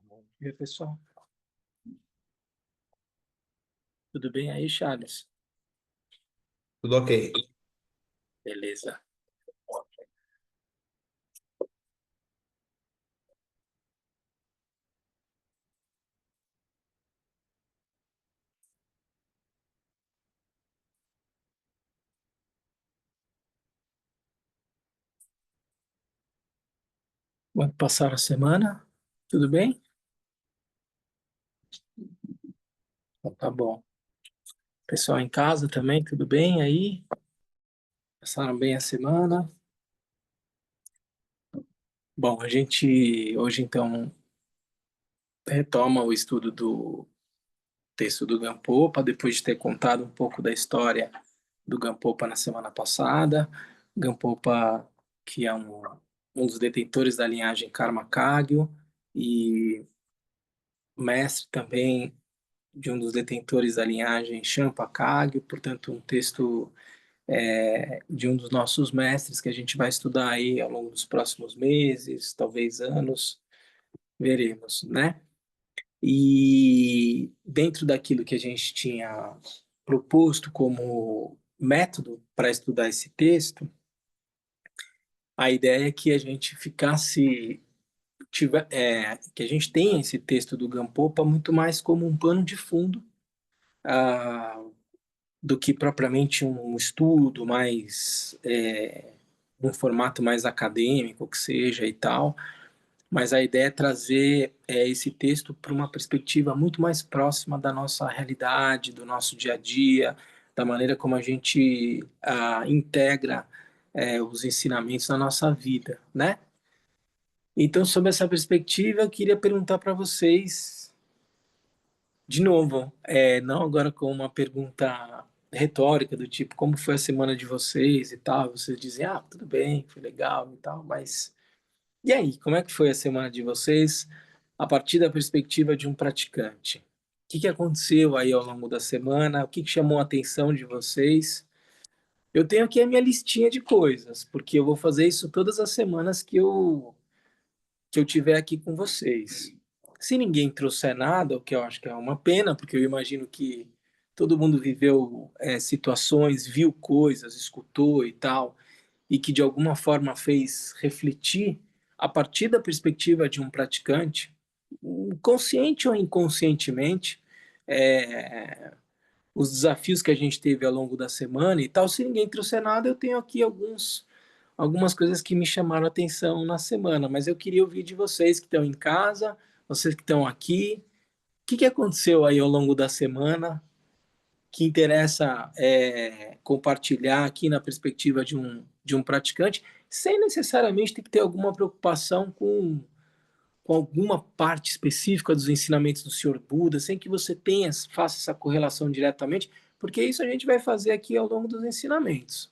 Bom dia, pessoal. Tudo bem aí, Charles? Tudo ok. Beleza. Como é que passaram a semana? Tudo bem? Então, tá bom. Pessoal em casa também, tudo bem aí? Passaram bem a semana? Bom, a gente hoje então retoma o estudo do texto do Gampopa, depois de ter contado um pouco da história do Gampopa na semana passada. Gampopa, que é um dos detentores da linhagem Karma Kagyu e mestre também de um dos detentores da linhagem Champa Kagyu, portanto, um texto de um dos nossos mestres que a gente vai estudar aí ao longo dos próximos meses, talvez anos, veremos, né? E dentro daquilo que a gente tinha proposto como método para estudar esse texto, a ideia é que a gente que a gente tenha esse texto do Gampopa muito mais como um pano de fundo ah, do que propriamente um estudo mais um formato mais acadêmico que seja e tal, mas a ideia é trazer esse texto para uma perspectiva muito mais próxima da nossa realidade, do nosso dia a dia, da maneira como a gente integra os ensinamentos na nossa vida, né? Então, sob essa perspectiva, eu queria perguntar para vocês de novo, não agora com uma pergunta retórica do tipo, como foi a semana de vocês e tal, vocês dizem, tudo bem, foi legal e tal, mas e aí, como é que foi a semana de vocês a partir da perspectiva de um praticante? O que que aconteceu aí ao longo da semana? O que que chamou a atenção de vocês? Eu tenho aqui a minha listinha de coisas, porque eu vou fazer isso todas as semanas que eu tiver aqui com vocês. Se ninguém trouxer nada, o que eu acho que é uma pena, porque eu imagino que todo mundo viveu situações, viu coisas, escutou e tal, e que de alguma forma fez refletir a partir da perspectiva de um praticante, consciente ou inconscientemente, é, os desafios que a gente teve ao longo da semana e tal. Se ninguém trouxer nada, eu tenho aqui algumas coisas que me chamaram a atenção na semana, mas eu queria ouvir de vocês que estão em casa, vocês que estão aqui, o que que aconteceu aí ao longo da semana que interessa compartilhar aqui na perspectiva de um praticante, sem necessariamente ter que ter alguma preocupação com alguma parte específica dos ensinamentos do Senhor Buda, sem que você faça essa correlação diretamente, porque isso a gente vai fazer aqui ao longo dos ensinamentos.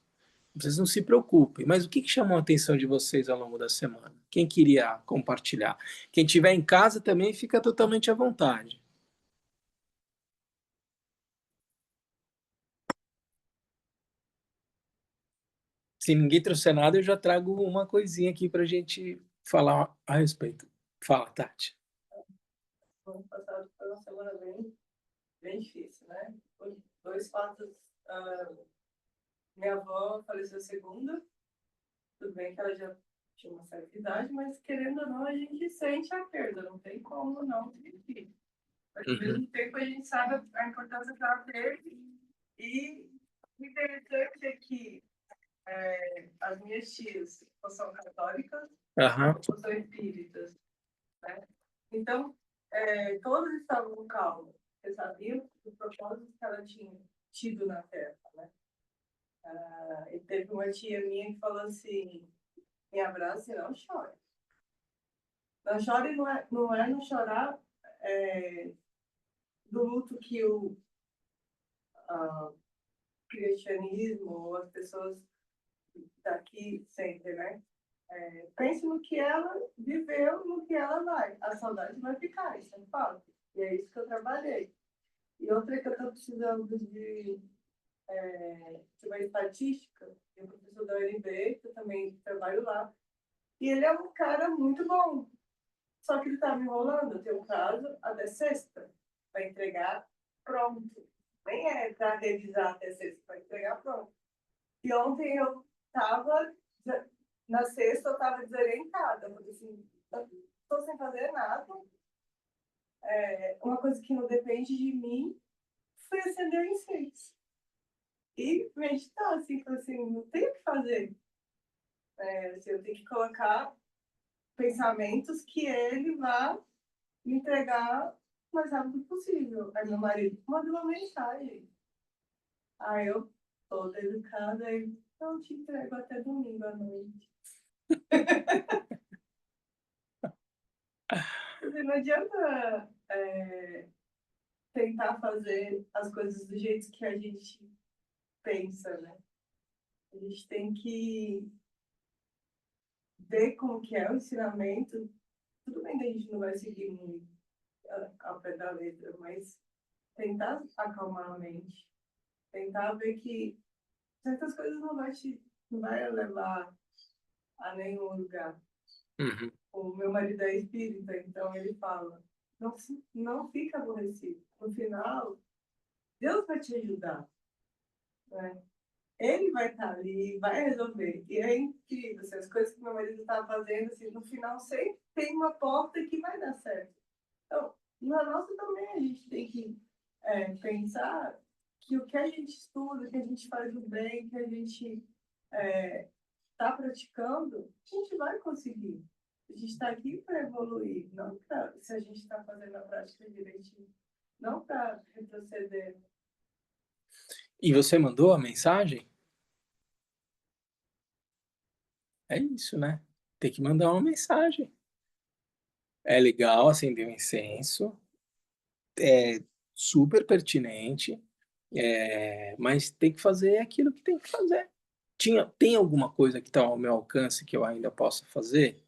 Vocês não se preocupem. Mas o que chamou a atenção de vocês ao longo da semana? Quem queria compartilhar? Quem estiver em casa também fica totalmente à vontade. Se ninguém trouxer nada, eu já trago uma coisinha aqui para a gente falar a respeito. Fala, Tati. O ano passado foi uma semana bem difícil, né? Foi dois fatos. ah, Minha avó faleceu segunda. Tudo bem que ela já tinha uma certa idade, mas querendo ou não, a gente sente a perda. Não tem como não sentir. Mas ao mesmo tempo a gente sabe a importância que ela teve. E o interessante é que as minhas tias são católicas, Aham. são espíritas, né? Então, todos estavam calmos, porque sabiam o propósito que ela tinha tido na Terra, né? E teve uma tia minha que falou assim, me abraça e não chore. Não chore não é não chorar do luto que o cristianismo ou as pessoas daqui sentem, né? Pense no que ela viveu, no que ela vai. A saudade vai ficar, isso é fato. E é isso que eu trabalhei. E outra que eu estou precisando de uma estatística, eu sou professor da UNB, que eu também trabalho lá. E ele é um cara muito bom. Só que ele estava enrolando, eu tenho um prazo até sexta para entregar pronto. Nem é para revisar até sexta, para entregar pronto. E ontem eu estava, na sexta eu estava desorientada, eu falei assim, estou sem fazer nada. Uma coisa que não depende de mim foi acender o incenso. E meditar, assim, falei assim, não tem o que fazer. Assim, eu tenho que colocar pensamentos que ele vá me entregar o mais rápido possível. Aí meu marido mandou uma mensagem. Aí eu, toda educada, aí não te entrego até domingo à noite. Porque não adianta tentar fazer as coisas do jeito que a gente pensa, né? A gente tem que ver como que é o ensinamento. Tudo bem que a gente não vai seguir muito ao pé da letra, mas tentar acalmar a mente. Tentar ver que certas coisas não vai levar a nenhum lugar. Uhum. O meu marido é espírita, então ele fala, não fica aborrecido. No final, Deus vai te ajudar, né? Ele vai estar ali, vai resolver. E é incrível, assim, as coisas que meu marido está fazendo, assim, no final sempre tem uma porta que vai dar certo. Então, na nossa também a gente tem que pensar que o que a gente estuda, que a gente faz o bem, que a gente está praticando, a gente vai conseguir. A gente está aqui para evoluir, não para, se a gente está fazendo a prática direitinho, não para retroceder. E você mandou a mensagem? É isso, né? Tem que mandar uma mensagem. É legal acender um incenso, é super pertinente, mas tem que fazer aquilo que tem que fazer. Tem alguma coisa que está ao meu alcance que eu ainda possa fazer?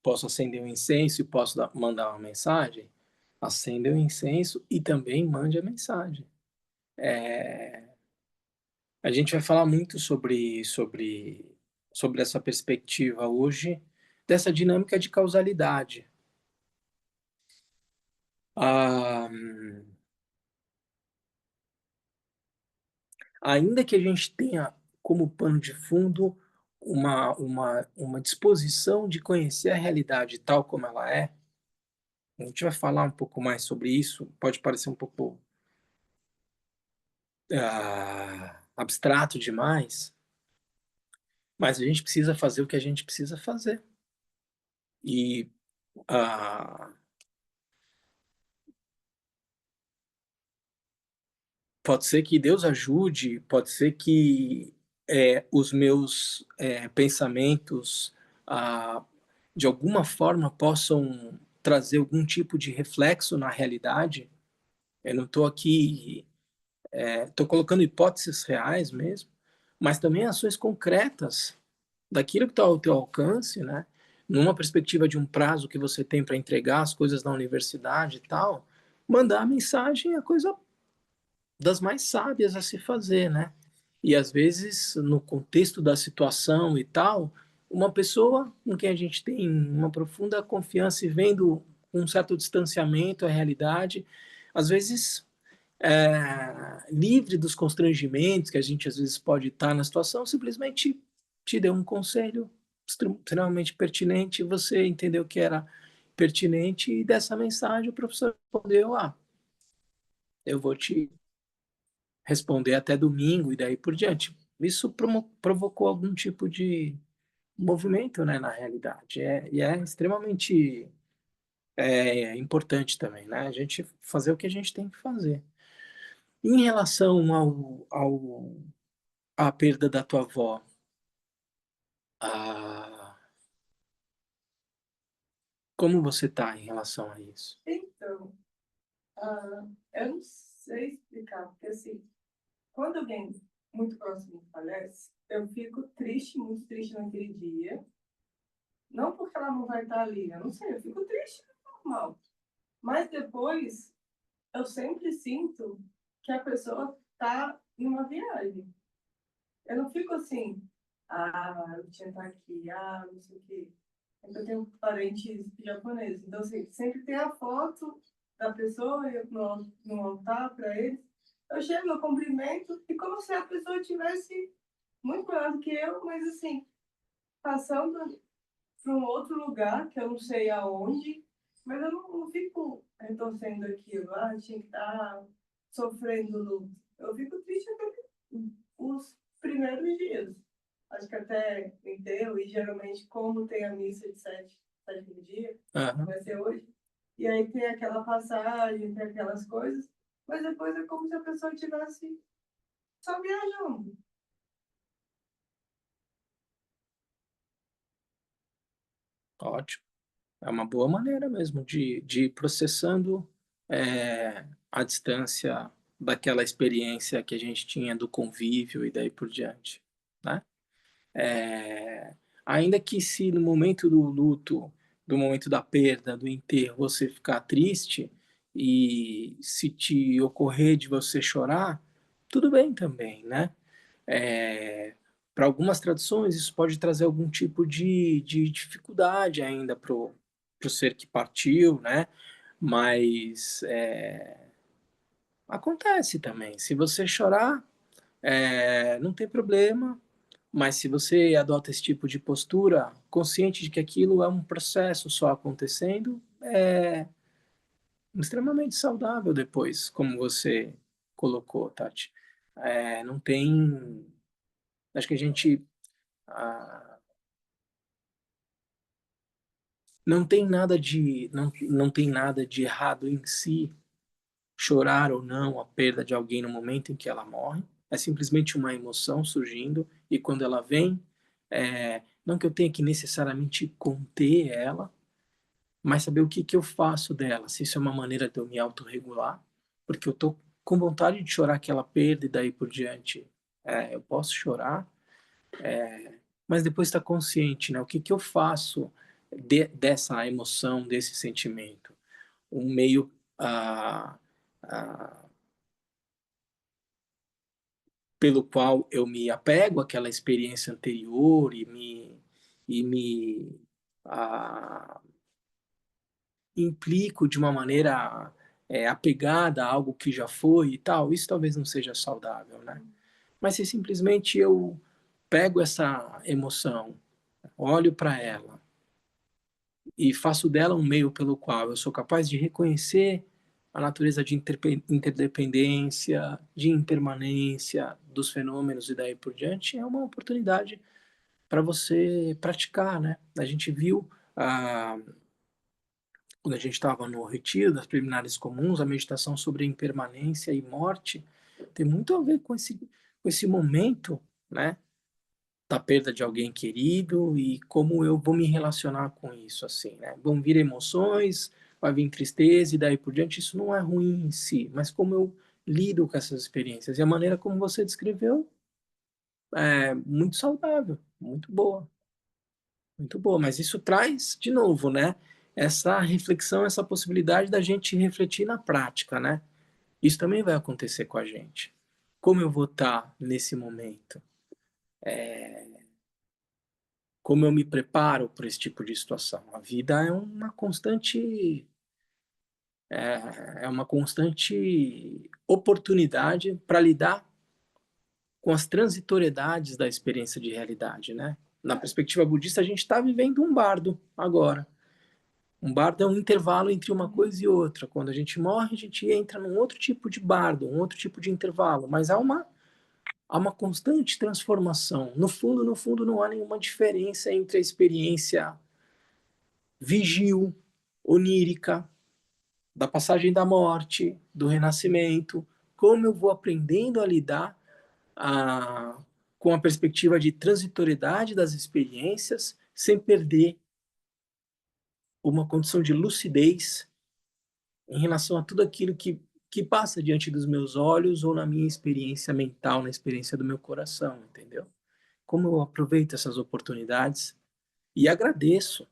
Posso acender um incenso e posso mandar uma mensagem? Acenda o incenso e também mande a mensagem. A gente vai falar muito sobre essa perspectiva hoje, dessa dinâmica de causalidade. Ah, ainda que a gente tenha como pano de fundo uma disposição de conhecer a realidade tal como ela é, a gente vai falar um pouco mais sobre isso, pode parecer um pouco abstrato demais, mas a gente precisa fazer o que a gente precisa fazer. E ah, pode ser que Deus ajude, pode ser que os meus pensamentos, ah, de alguma forma, possam trazer algum tipo de reflexo na realidade. Eu não estou aqui, estou colocando hipóteses reais mesmo, mas também ações concretas daquilo que está ao teu alcance, né? Numa perspectiva de um prazo que você tem para entregar as coisas na universidade e tal, mandar a mensagem é a coisa das mais sábias a se fazer, né? E às vezes, no contexto da situação e tal, uma pessoa com quem a gente tem uma profunda confiança e vendo um certo distanciamento à realidade, às vezes livre dos constrangimentos que a gente às vezes pode estar na situação, simplesmente te deu um conselho extremamente pertinente, você entendeu que era pertinente e dessa mensagem o professor respondeu, eu vou te responder até domingo e daí por diante. Isso provocou algum tipo de movimento, né, na realidade. E é extremamente importante também, né? A gente fazer o que a gente tem que fazer. Em relação à perda da tua avó, a, como você está em relação a isso? Então, eu não sei explicar, porque assim, quando alguém muito próximo falece, eu fico triste, muito triste naquele dia. Não porque ela não vai estar ali, eu não sei, eu fico triste, normal. Mas depois, eu sempre sinto que a pessoa está em uma viagem. Eu não fico assim, eu tinha que estar aqui, não sei o quê. Eu tenho parentes japoneses, então assim, sempre tem a foto da pessoa no altar para eles. Eu chego, eu cumprimento, e como se a pessoa tivesse muito maior do que eu, mas assim, passando para um outro lugar, que eu não sei aonde, mas eu não fico retorcendo aquilo, tinha que estar sofrendo luto. Eu fico triste até os primeiros dias. Acho que até o enterro, e geralmente como tem a missa de sétimo dia, Aham. vai ser hoje, e aí tem aquela passagem, tem aquelas coisas, mas depois é como se a pessoa estivesse só viajando. Ótimo. É uma boa maneira mesmo de ir processando a distância daquela experiência que a gente tinha do convívio e daí por diante, né? É, ainda que se no momento do luto, do momento da perda, do enterro, você ficar triste e se te ocorrer de você chorar, tudo bem também, né? É, para algumas tradições, isso pode trazer algum tipo de dificuldade ainda para o ser que partiu, né? Mas acontece também. Se você chorar, não tem problema, mas se você adota esse tipo de postura, consciente de que aquilo é um processo só acontecendo, é extremamente saudável depois, como você colocou, Tati. Não tem. Acho que a gente. ah, não tem nada de errado em si chorar ou não a perda de alguém no momento em que ela morre. É simplesmente uma emoção surgindo e quando ela vem, não que eu tenha que necessariamente conter ela, mas saber o que, que eu faço dela, se isso é uma maneira de eu me autorregular, porque eu tô com vontade de chorar aquela perda e daí por diante. Eu posso chorar, mas depois está consciente, né? O que, que eu faço dessa emoção, desse sentimento? Um meio ah, pelo qual eu me apego àquela experiência anterior e me ah, implico de uma maneira apegada a algo que já foi e tal, isso talvez não seja saudável, né? Mas se simplesmente eu pego essa emoção, olho para ela e faço dela um meio pelo qual eu sou capaz de reconhecer a natureza de interdependência, de impermanência dos fenômenos e daí por diante, é uma oportunidade para você praticar, né? A gente viu, quando a gente estava no retiro das preliminares comuns, a meditação sobre impermanência e morte tem muito a ver com esse momento, né? Da perda de alguém querido e como eu vou me relacionar com isso, assim, né? Vão vir emoções, vai vir tristeza e daí por diante. Isso não é ruim em si, mas como eu lido com essas experiências. E a maneira como você descreveu é muito saudável, muito boa, muito boa. Mas isso traz, de novo, né? Essa reflexão, essa possibilidade da gente refletir na prática, né? Isso também vai acontecer com a gente. Como eu vou estar nesse momento? Como eu me preparo para esse tipo de situação? A vida é uma constante oportunidade para lidar com as transitoriedades da experiência de realidade, né? Na perspectiva budista, a gente está vivendo um bardo agora. Um bardo é um intervalo entre uma coisa e outra. Quando a gente morre, a gente entra num outro tipo de bardo, um outro tipo de intervalo. Mas há uma constante transformação. No fundo, não há nenhuma diferença entre a experiência vigil, onírica, da passagem da morte, do renascimento, como eu vou aprendendo a lidar a, com a perspectiva de transitoriedade das experiências, sem perder uma condição de lucidez em relação a tudo aquilo que passa diante dos meus olhos ou na minha experiência mental, na experiência do meu coração, entendeu? Como eu aproveito essas oportunidades e agradeço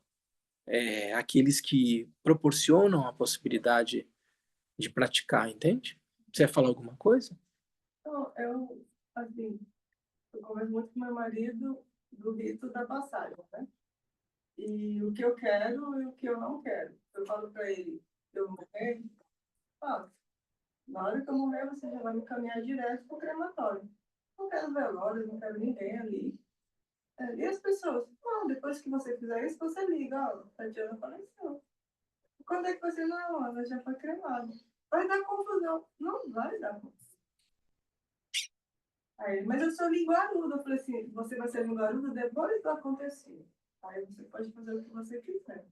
aqueles que proporcionam a possibilidade de praticar, entende? Você vai falar alguma coisa? Então, assim, eu converso muito com meu marido do rito da passagem, né? e o que eu quero e o que eu não quero. Eu falo para ele, eu morrer, ah, na hora que eu morrer, você já vai me caminhar direto para o crematório. Não quero velório, não quero ninguém ali. E as pessoas, não, depois que você fizer isso, você liga, ó, Tatiana faleceu. Quando é que você, não, ela já foi cremada. Vai dar confusão. Não vai dar confusão. Aí, mas eu sou linguaruda. Eu falei assim, você vai ser linguaruda depois do acontecido. Aí você pode fazer o que você quiser.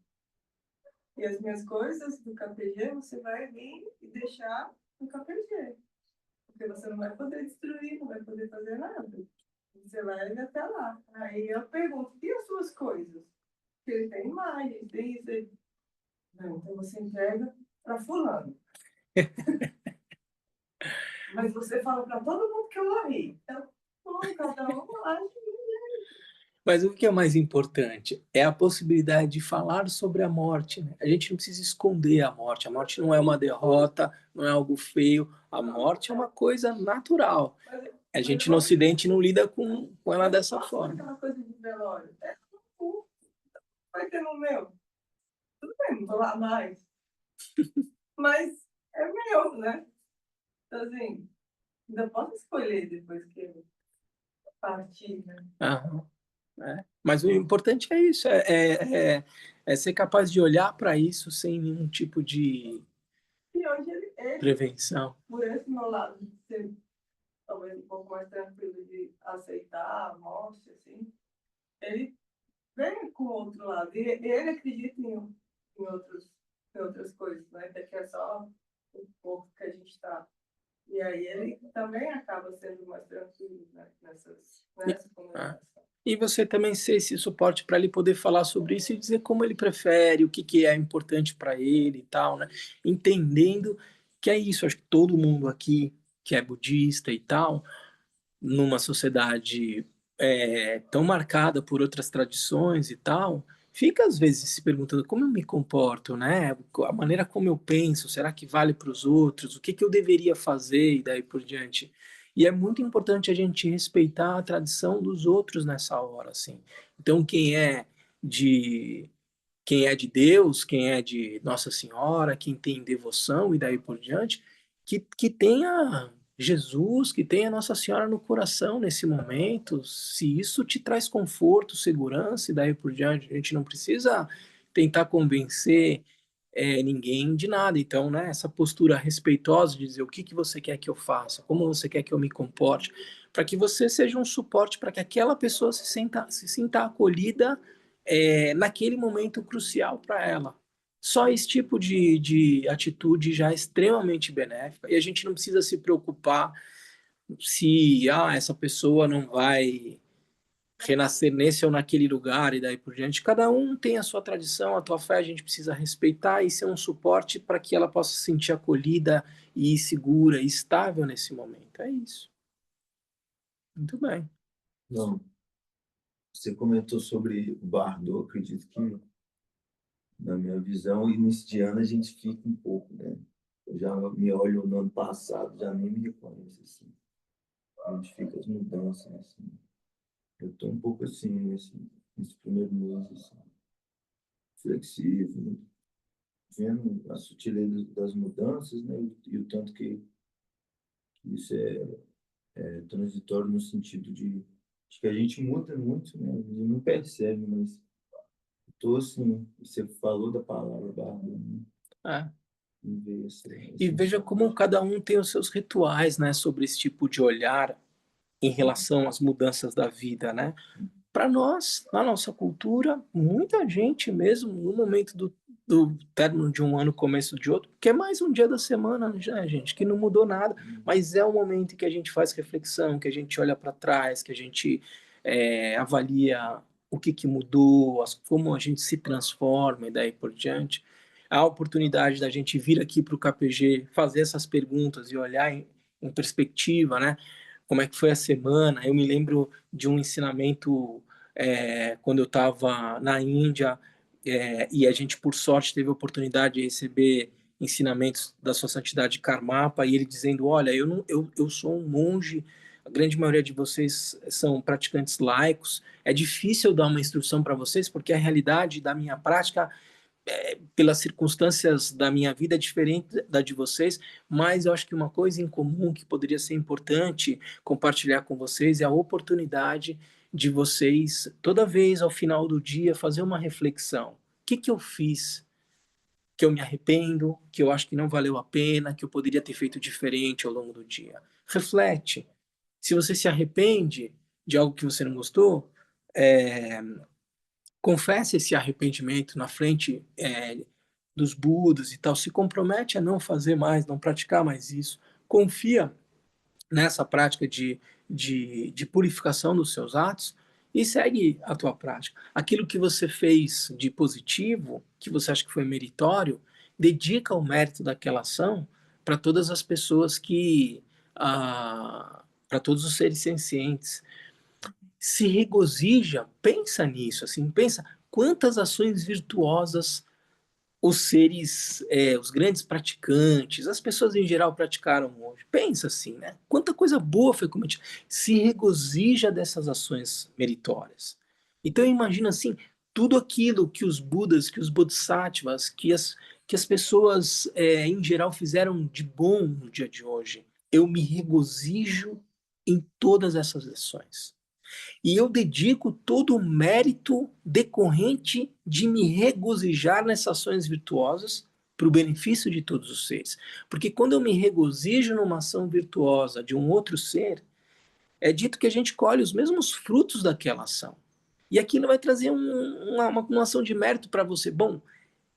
E as minhas coisas do KPG, você vai vir e deixar no KPG. Porque você não vai poder destruir, não vai poder fazer nada. Você vai ir até lá. Aí eu pergunto, e as suas coisas? Porque ele tem imagem, tem isso. Não, então você entrega para fulano. Mas você fala para todo mundo que eu morri. Então, bom, cada um age. Mas o que é mais importante é a possibilidade de falar sobre a morte, né? A gente não precisa esconder a morte. A morte não é uma derrota, não é algo feio. A morte é uma coisa natural. A gente no Ocidente não lida com ela dessa forma. Aquela coisa de velório. Vai ter no meu. Tudo bem, não vou lá mais. Mas é meu, né? Então, assim, ainda posso escolher depois que eu partir, né? Aham, é. Mas o importante é isso, é ser capaz de olhar para isso sem nenhum tipo de E hoje ele, prevenção. por esse meu lado, de ser talvez um pouco mais tranquilo de aceitar a morte, assim, ele vem com o outro lado. E ele acredita em outras coisas, né? Que aqui é só o corpo que a gente está. E aí ele também acaba sendo mais tranquilo, né? Nessa Ah. comunicação. E você também ser esse suporte para ele poder falar sobre isso e dizer como ele prefere, o que, que é importante para ele e tal, né? Entendendo que é isso, acho que todo mundo aqui que é budista e tal, numa sociedade tão marcada por outras tradições e tal, fica às vezes se perguntando como eu me comporto, né? A maneira como eu penso, será que vale para os outros? O que que eu deveria fazer e daí por diante? E é muito importante a gente respeitar a tradição dos outros nessa hora, assim. Então, de quem é de Deus, quem é de Nossa Senhora, quem tem devoção e daí por diante, que tenha Jesus, que tenha Nossa Senhora no coração nesse momento. Se isso te traz conforto, segurança e daí por diante, a gente não precisa tentar convencer ninguém de nada. Então, né, essa postura respeitosa de dizer o que, que você quer que eu faça, como você quer que eu me comporte, para que você seja um suporte para que aquela pessoa se sinta acolhida naquele momento crucial para ela. Só esse tipo de atitude já é extremamente benéfica e a gente não precisa se preocupar se essa pessoa não vai renascer nesse ou naquele lugar e daí por diante. Cada um tem a sua tradição, a tua fé a gente precisa respeitar e ser um suporte para que ela possa se sentir acolhida e segura e estável nesse momento. É isso. Muito bem. Não, você comentou sobre o Bardo, acredito que, na minha visão, início de ano a gente fica um pouco, né? Eu já me olho no ano passado, já nem me reconheço, assim. A gente fica as mudanças, assim. Eu tô um pouco assim, nesse primeiro mês, assim, flexível, vendo a sutileza das mudanças, né? E o tanto que isso é transitório no sentido de que a gente muda muito, né? A gente não percebe, mas tô assim, você falou da palavra barba, né? É. Me veio E veja como cada um tem os seus rituais, né, sobre esse tipo de olhar em relação às mudanças da vida, né? Para nós, na nossa cultura, muita gente mesmo no momento do término de um ano, começo de outro, que é mais um dia da semana, né, gente, que não mudou nada, mas é o momento em que a gente faz reflexão, que a gente olha para trás, que a gente avalia o que, que mudou, como a gente se transforma e daí por diante. A oportunidade da gente vir aqui para o KPG, fazer essas perguntas e olhar em perspectiva, né? Como é que foi a semana? Eu me lembro de um ensinamento quando eu estava na Índia, e a gente, por sorte, teve a oportunidade de receber ensinamentos da Sua Santidade Karmapa, e ele dizendo, olha, eu sou um monge a grande maioria de vocês são praticantes laicos. É difícil dar uma instrução para vocês, porque a realidade da minha prática, pelas circunstâncias da minha vida, é diferente da de vocês, mas eu acho que uma coisa em comum que poderia ser importante compartilhar com vocês é a oportunidade de vocês, toda vez ao final do dia, fazer uma reflexão. O que que eu fiz que eu me arrependo, que eu acho que não valeu a pena, que eu poderia ter feito diferente ao longo do dia? Reflete. Se você se arrepende de algo que você não gostou, é, confesse esse arrependimento na frente dos Budas e tal, se compromete a não fazer mais, não praticar mais isso, confia nessa prática de purificação dos seus atos e segue a tua prática. Aquilo que você fez de positivo, que você acha que foi meritório, dedica o mérito daquela ação para todas as pessoas para todos os seres sencientes. Se regozija, pensa nisso, assim, pensa quantas ações virtuosas os seres, os grandes praticantes, as pessoas em geral praticaram hoje. Pensa assim, né? Quanta coisa boa foi cometida. Se regozija dessas ações meritórias. Então imagina assim, tudo aquilo que os Budas, que os Bodhisattvas, que as pessoas em geral fizeram de bom no dia de hoje. Eu me regozijo em todas essas ações. E eu dedico todo o mérito decorrente de me regozijar nessas ações virtuosas para o benefício de todos os seres. Porque quando eu me regozijo numa ação virtuosa de um outro ser, é dito que a gente colhe os mesmos frutos daquela ação. E aquilo vai trazer uma ação de mérito para você. Bom,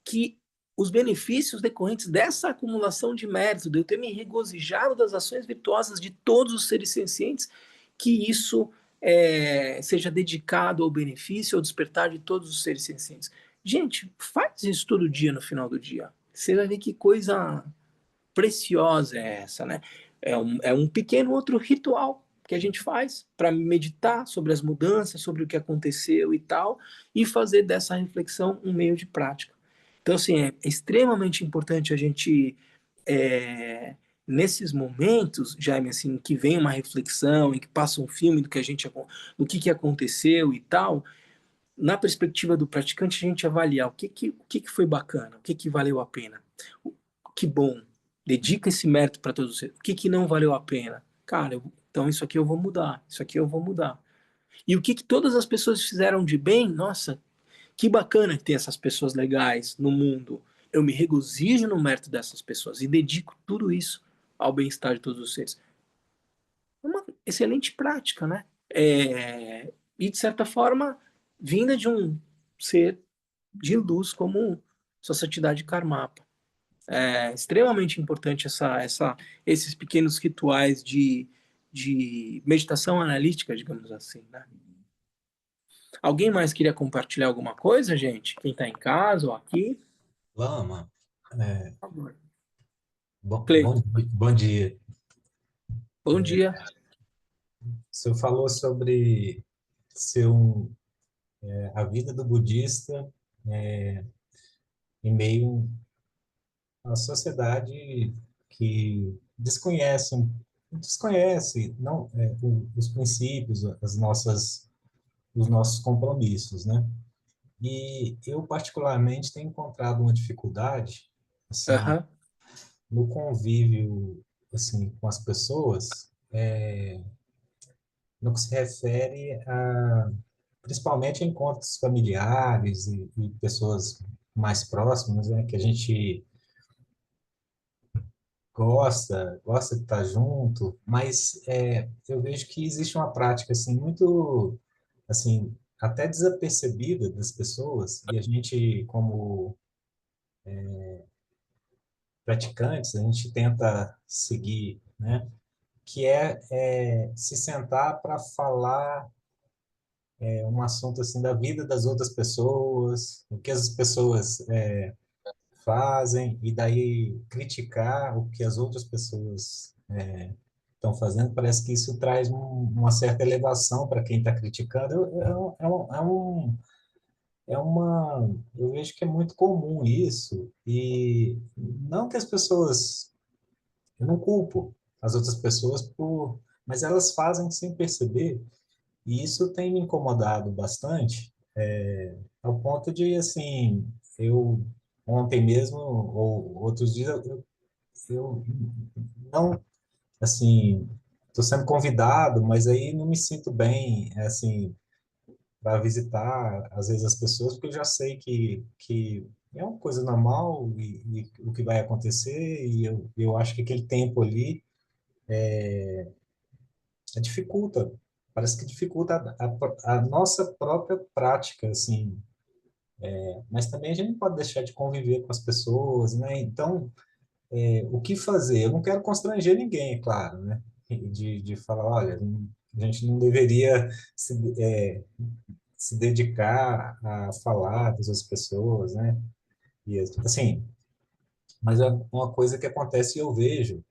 que os benefícios decorrentes dessa acumulação de mérito, de eu ter me regozijado das ações virtuosas de todos os seres sencientes, que isso seja dedicado ao benefício, ao despertar de todos os seres sencientes. Gente, faz isso todo dia no final do dia. Você vai ver que coisa preciosa é essa, né? É um pequeno outro ritual que a gente faz para meditar sobre as mudanças, sobre o que aconteceu e tal, e fazer dessa reflexão um meio de prática. Então, assim, é extremamente importante a gente, é, nesses momentos, Jaime, assim, que vem uma reflexão, em que passa um filme do que aconteceu e tal, na perspectiva do praticante, a gente avaliar o que foi bacana, o que valeu a pena. Que bom, dedica esse mérito para todos vocês. O que não valeu a pena? Cara, então isso aqui eu vou mudar, isso aqui eu vou mudar. E o que todas as pessoas fizeram de bem, nossa, que bacana que tem essas pessoas legais no mundo. Eu me regozijo no mérito dessas pessoas e dedico tudo isso ao bem-estar de todos os seres. É uma excelente prática, né? E, de certa forma, vinda de um ser de luz como sua santidade Karmapa. É extremamente importante esses pequenos rituais de meditação analítica, digamos assim, né? Alguém mais queria compartilhar alguma coisa, gente? Quem está em casa ou aqui? Lama, é, Por favor. bom, Cleiton, bom, bom dia. bom dia. O senhor falou sobre ser a vida do budista em meio à sociedade que desconhece não, os princípios, os nossos compromissos, né? E eu, particularmente, tenho encontrado uma dificuldade, assim, Aham, no convívio, assim, com as pessoas, no que se refere principalmente a encontros familiares e pessoas mais próximas, né, que a gente gosta de estar junto, mas eu vejo que existe uma prática assim muito assim até desapercebida das pessoas e a gente como praticantes a gente tenta seguir, né, que se sentar para falar um assunto assim da vida das outras pessoas, o que as pessoas fazem e daí criticar o que as outras pessoas estão fazendo, parece que isso traz uma certa elevação para quem está criticando. Eu vejo que é muito comum isso e não que as pessoas, eu não culpo as outras pessoas por mas elas fazem sem perceber, e isso tem me incomodado bastante, ao ponto de, assim, eu ontem mesmo, ou outros dias, eu não, assim, estou sendo convidado, mas aí não me sinto bem, assim, para visitar, às vezes, as pessoas, porque eu já sei que é uma coisa normal e o que vai acontecer, e eu acho que aquele tempo ali dificulta, parece que dificulta a nossa própria prática, assim, mas também a gente não pode deixar de conviver com as pessoas, né? Então, o que fazer? Eu não quero constranger ninguém, é claro, né? De falar, olha, a gente não deveria se dedicar a falar das outras pessoas, né? E assim, mas é uma coisa que acontece e eu vejo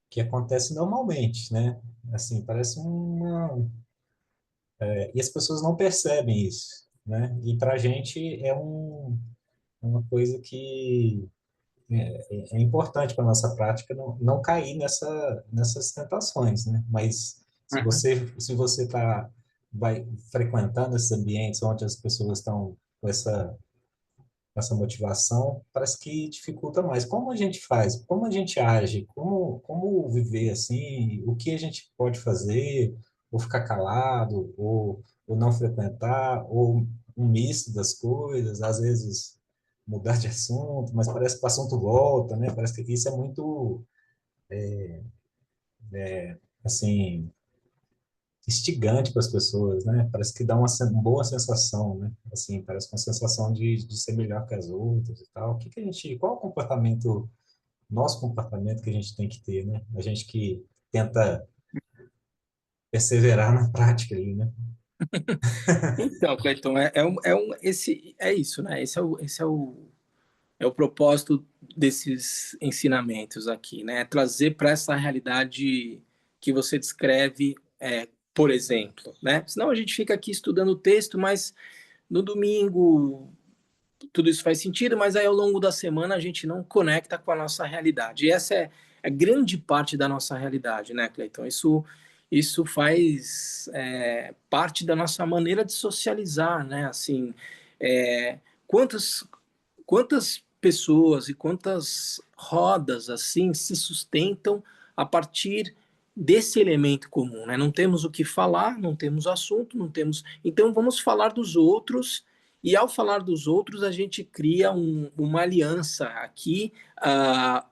que acontece normalmente, né? Assim, parece uma e as pessoas não percebem isso, né? E para a gente uma coisa que é importante para nossa prática não cair nessas tentações, né? Mas Uhum. se você vai frequentando esses ambientes onde as pessoas estão com essa motivação, parece que dificulta mais. Como a gente faz? Como a gente age? Como viver assim? O que a gente pode fazer? Ou ficar calado? Ou não frequentar? Ou um misto das coisas? Às vezes mudar de assunto, mas parece que o assunto volta, né? Parece que isso é muito, assim, instigante para as pessoas, né? Parece que dá uma boa sensação, né? Assim, parece uma sensação de ser melhor que as outras e tal. Qual é o comportamento, nosso comportamento que a gente tem que ter, né? A gente que tenta perseverar na prática ali, né? Então, Cleiton, é isso, né? É o propósito desses ensinamentos aqui, né? É trazer para essa realidade que você descreve, por exemplo, né? Senão a gente fica aqui estudando o texto, mas no domingo tudo isso faz sentido, mas aí ao longo da semana a gente não conecta com a nossa realidade. E essa é grande parte da nossa realidade, né, Cleiton? Isso faz parte da nossa maneira de socializar, né? Assim, é, quantas, quantas pessoas e quantas rodas assim se sustentam a partir desse elemento comum, né? Não temos o que falar, não temos assunto, não temos. Então vamos falar dos outros e ao falar dos outros a gente cria uma aliança aqui,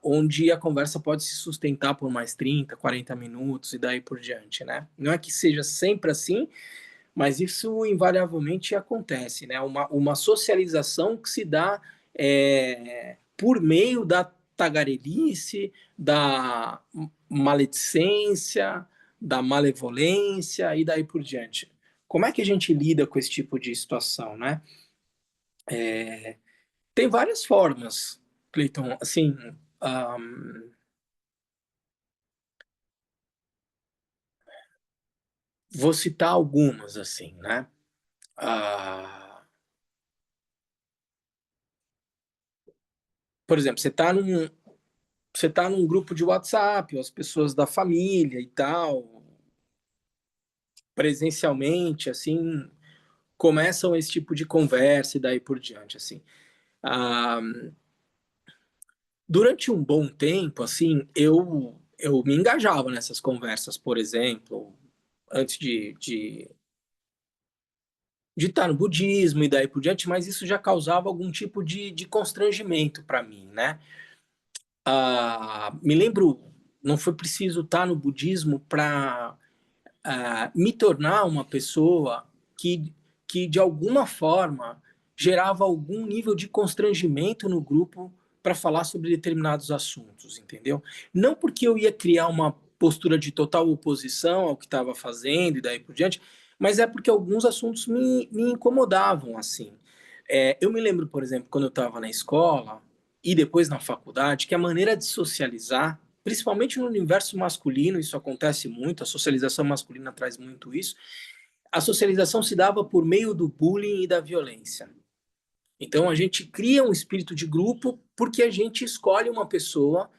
onde a conversa pode se sustentar por mais 30, 40 minutos e daí por diante, né? Não é que seja sempre assim, mas isso invariavelmente acontece, né? Uma socialização que se dá por meio da tagarelice, da maledicência, da malevolência e daí por diante. Como é que a gente lida com esse tipo de situação, né? Tem várias formas, Cleiton. Assim, vou citar algumas, assim, né? Ah, por exemplo, você tá num grupo de WhatsApp, as pessoas da família e tal, presencialmente, assim, começam esse tipo de conversa e daí por diante, assim. Ah, durante um bom tempo, assim, eu me engajava nessas conversas, por exemplo, antes de estar no budismo e daí por diante, mas isso já causava algum tipo de constrangimento para mim, né? Me lembro, não foi preciso estar no budismo para me tornar uma pessoa que de alguma forma gerava algum nível de constrangimento no grupo para falar sobre determinados assuntos, entendeu? Não porque eu ia criar uma postura de total oposição ao que estava fazendo e daí por diante, mas é porque alguns assuntos me incomodavam, assim. Eu me lembro, por exemplo, quando eu estava na escola e depois na faculdade, que a maneira de socializar, principalmente no universo masculino, isso acontece muito, a socialização masculina traz muito isso. A socialização se dava por meio do bullying e da violência. Então a gente cria um espírito de grupo porque a gente escolhe uma pessoa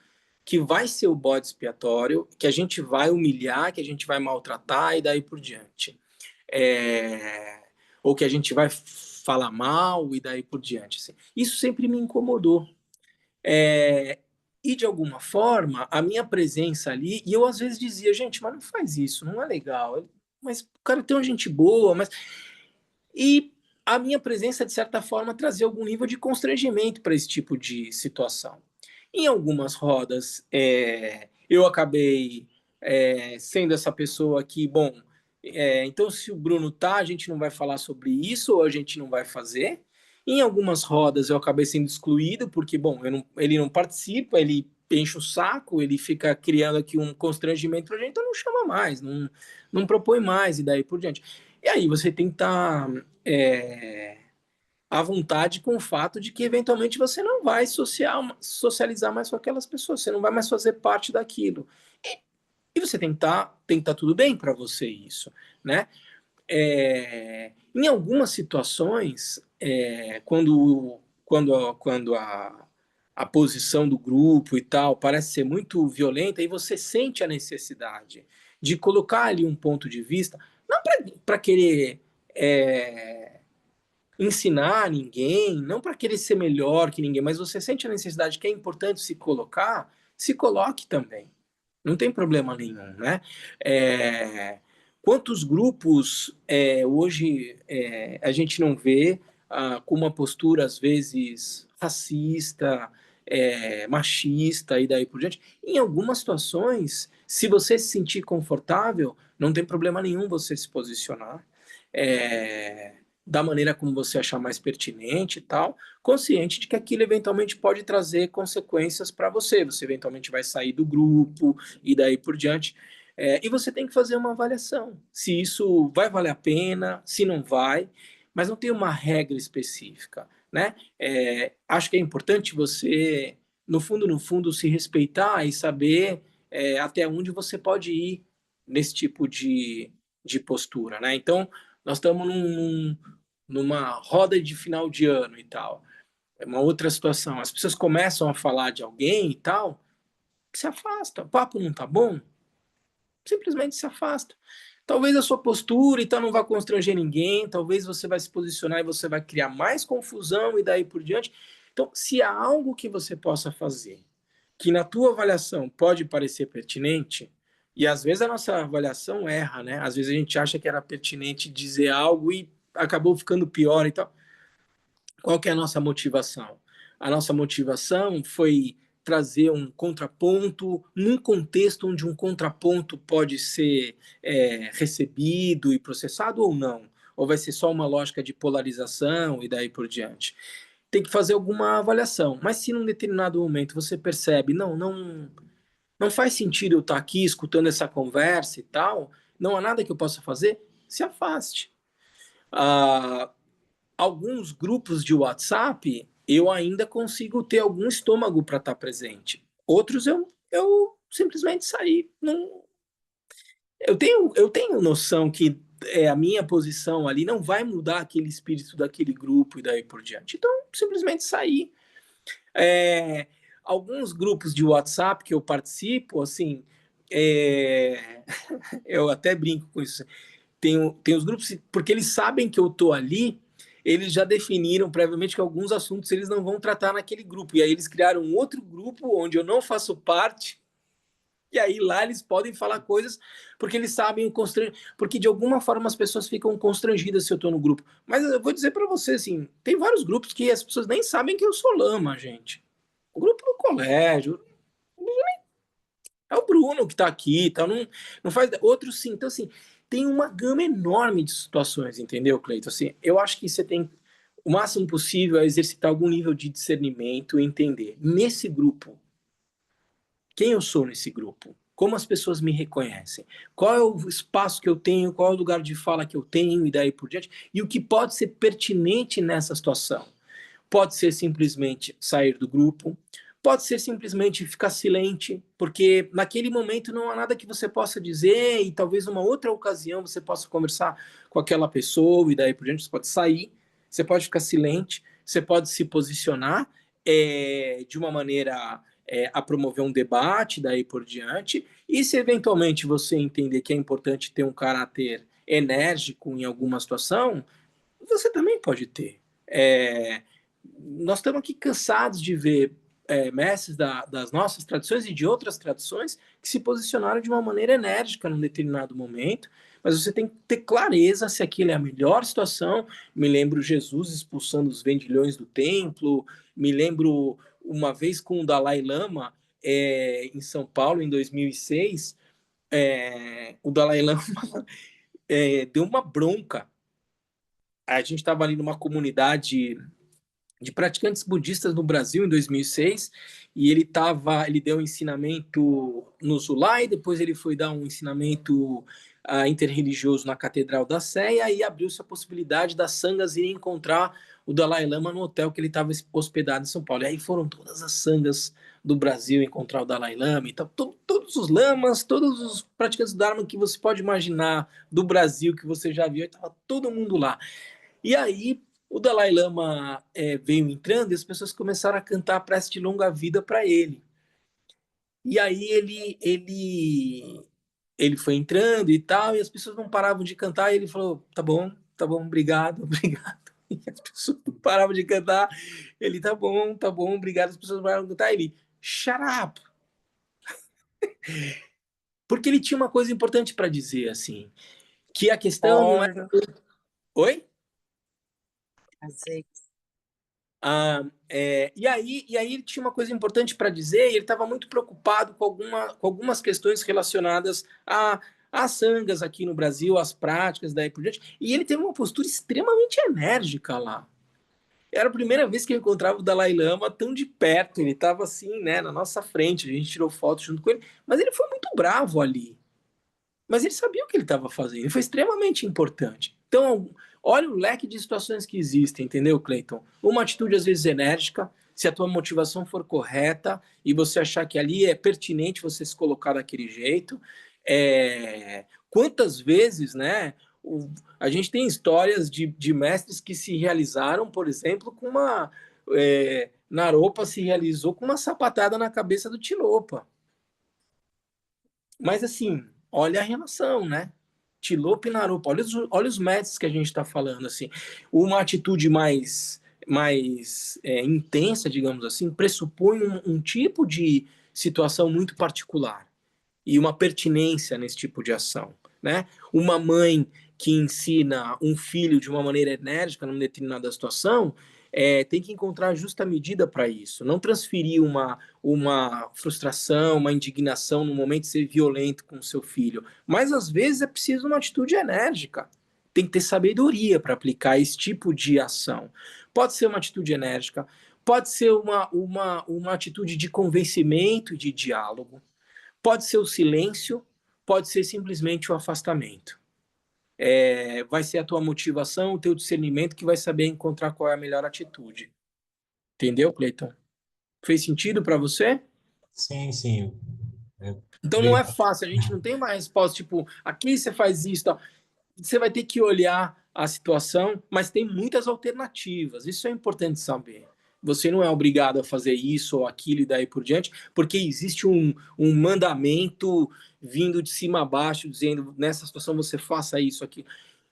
que vai ser o bode expiatório, que a gente vai humilhar, que a gente vai maltratar e daí por diante. Ou que a gente vai falar mal e daí por diante. Assim. Isso sempre me incomodou. E de alguma forma, a minha presença ali, e eu às vezes dizia, gente, mas não faz isso, não é legal. Mas o cara tem uma gente boa, mas. E a minha presença, de certa forma, trazia algum nível de constrangimento para esse tipo de situação. Em algumas rodas, eu acabei sendo essa pessoa que, bom, então se o Bruno tá, a gente não vai falar sobre isso ou a gente não vai fazer. Em algumas rodas eu acabei sendo excluído, porque, bom, ele não participa, ele enche o saco, ele fica criando aqui um constrangimento para a gente, então não chama mais, não propõe mais e daí por diante. E aí você tem que estar à vontade com o fato de que eventualmente você não vai socializar mais com aquelas pessoas, você não vai mais fazer parte daquilo. E você tem que estar tudo bem para você isso, né? Em algumas situações, quando a posição do grupo e tal parece ser muito violenta, e você sente a necessidade de colocar ali um ponto de vista, não para querer ensinar ninguém, não para querer ser melhor que ninguém, mas você sente a necessidade que é importante se colocar, se coloque também. Não tem problema nenhum, né? Quantos grupos hoje a gente não vê com uma postura, às vezes, racista, machista e daí por diante? Em algumas situações, se você se sentir confortável, não tem problema nenhum você se posicionar. Da maneira como você achar mais pertinente e tal, consciente de que aquilo eventualmente pode trazer consequências para você. Você eventualmente vai sair do grupo e daí por diante. E você tem que fazer uma avaliação. Se isso vai valer a pena, se não vai, mas não tem uma regra específica. Né? Acho que é importante você, no fundo, se respeitar e saber até onde você pode ir nesse tipo de postura. Né? Então, nós estamos numa roda de final de ano e tal. É uma outra situação. As pessoas começam a falar de alguém e tal, se afasta. O papo não tá bom, simplesmente se afasta. Talvez a sua postura e tal não vá constranger ninguém, talvez você vai se posicionar e você vai criar mais confusão e daí por diante. Então, se há algo que você possa fazer, que na tua avaliação pode parecer pertinente, e às vezes a nossa avaliação erra, né? Às vezes a gente acha que era pertinente dizer algo e acabou ficando pior e tal. Qual que é a nossa motivação? A nossa motivação foi trazer um contraponto num contexto onde um contraponto pode ser recebido e processado ou não? Ou vai ser só uma lógica de polarização e daí por diante? Tem que fazer alguma avaliação. Mas se num determinado momento você percebe, não faz sentido eu estar aqui escutando essa conversa e tal, não há nada que eu possa fazer, se afaste. Alguns grupos de WhatsApp, eu ainda consigo ter algum estômago para estar presente. Outros eu simplesmente saí. Não, eu tenho noção que a minha posição ali não vai mudar aquele espírito daquele grupo e daí por diante. Então, simplesmente saí. Alguns grupos de WhatsApp que eu participo, assim, eu até brinco com isso. Tem os grupos, porque eles sabem que eu tô ali, eles já definiram previamente que alguns assuntos eles não vão tratar naquele grupo. E aí eles criaram um outro grupo onde eu não faço parte, e aí lá eles podem falar coisas porque eles sabem o constrangimento. Porque de alguma forma as pessoas ficam constrangidas se eu tô no grupo. Mas eu vou dizer para você, assim, tem vários grupos que as pessoas nem sabem que eu sou lama, gente. O grupo do colégio, é o Bruno que está aqui, tá? Não faz. Outros sim. Então, assim, tem uma gama enorme de situações, entendeu, Cleiton? Assim, eu acho que você tem o máximo possível é exercitar algum nível de discernimento e entender. Nesse grupo, quem eu sou nesse grupo? Como as pessoas me reconhecem? Qual é o espaço que eu tenho? Qual é o lugar de fala que eu tenho? E daí por diante. E o que pode ser pertinente nessa situação? Pode ser simplesmente sair do grupo, pode ser simplesmente ficar silente, porque naquele momento não há nada que você possa dizer e talvez numa outra ocasião você possa conversar com aquela pessoa e daí por diante você pode sair, você pode ficar silente, você pode se posicionar de uma maneira a promover um debate daí por diante. E se eventualmente você entender que é importante ter um caráter enérgico em alguma situação, você também pode ter. Nós estamos aqui cansados de ver mestres das nossas tradições e de outras tradições que se posicionaram de uma maneira enérgica num determinado momento, mas você tem que ter clareza se aquilo é a melhor situação. Me lembro Jesus expulsando os vendilhões do templo, me lembro uma vez com o Dalai Lama em São Paulo, em 2006, o Dalai Lama deu uma bronca. A gente estava ali numa comunidade de praticantes budistas no Brasil em 2006, e ele deu um ensinamento no Zulai, depois ele foi dar um ensinamento interreligioso na Catedral da Sé, e aí abriu-se a possibilidade das sangas irem encontrar o Dalai Lama no hotel que ele estava hospedado em São Paulo. E aí foram todas as sangas do Brasil encontrar o Dalai Lama, então todos os lamas, todos os praticantes do Dharma que você pode imaginar do Brasil, que você já viu, estava todo mundo lá. E aí o Dalai Lama veio entrando e as pessoas começaram a cantar a prece de longa vida para ele. E aí ele foi entrando e tal, e as pessoas não paravam de cantar, e ele falou, tá bom, obrigado, obrigado. E as pessoas não paravam de cantar, ele, tá bom, obrigado, as pessoas não paravam de cantar, ele, shut up. Porque ele tinha uma coisa importante para dizer, assim, que a questão não é... Oi? Azeite. E aí ele tinha uma coisa importante para dizer, e ele estava muito preocupado com algumas questões relacionadas às sangas aqui no Brasil, às práticas, daí por diante, e ele teve uma postura extremamente enérgica lá. Era a primeira vez que eu encontrava o Dalai Lama tão de perto, ele estava assim, né, na nossa frente, a gente tirou foto junto com ele, mas ele foi muito bravo ali. Mas ele sabia o que ele estava fazendo, ele foi extremamente importante. Então, olha o leque de situações que existem, entendeu, Cleiton? Uma atitude às vezes enérgica, se a tua motivação for correta e você achar que ali é pertinente você se colocar daquele jeito. Quantas vezes, né? A gente tem histórias de mestres que se realizaram, por exemplo, com uma... Naropa se realizou com uma sapatada na cabeça do Tilopa. Mas assim, olha a relação, né? Tilopa e Naropa, olha os mestres que a gente está falando, assim. Uma atitude mais intensa, digamos assim, pressupõe um tipo de situação muito particular e uma pertinência nesse tipo de ação, né? Uma mãe que ensina um filho de uma maneira enérgica numa determinada situação tem que encontrar a justa medida para isso, não transferir uma frustração, uma indignação no momento de ser violento com o seu filho, mas às vezes é preciso uma atitude enérgica, tem que ter sabedoria para aplicar esse tipo de ação. Pode ser uma atitude enérgica, pode ser uma atitude de convencimento e de diálogo, pode ser o silêncio, pode ser simplesmente o afastamento. Vai ser a tua motivação, o teu discernimento que vai saber encontrar qual é a melhor atitude. Entendeu, Cleiton? Fez sentido para você? Sim, sim. Então não é fácil, a gente não tem uma resposta, tipo, aqui você faz isso, tal. Você vai ter que olhar a situação, mas tem muitas alternativas, isso é importante saber. Você não é obrigado a fazer isso ou aquilo e daí por diante, porque existe um mandamento vindo de cima a baixo, dizendo, nessa situação você faça isso aqui.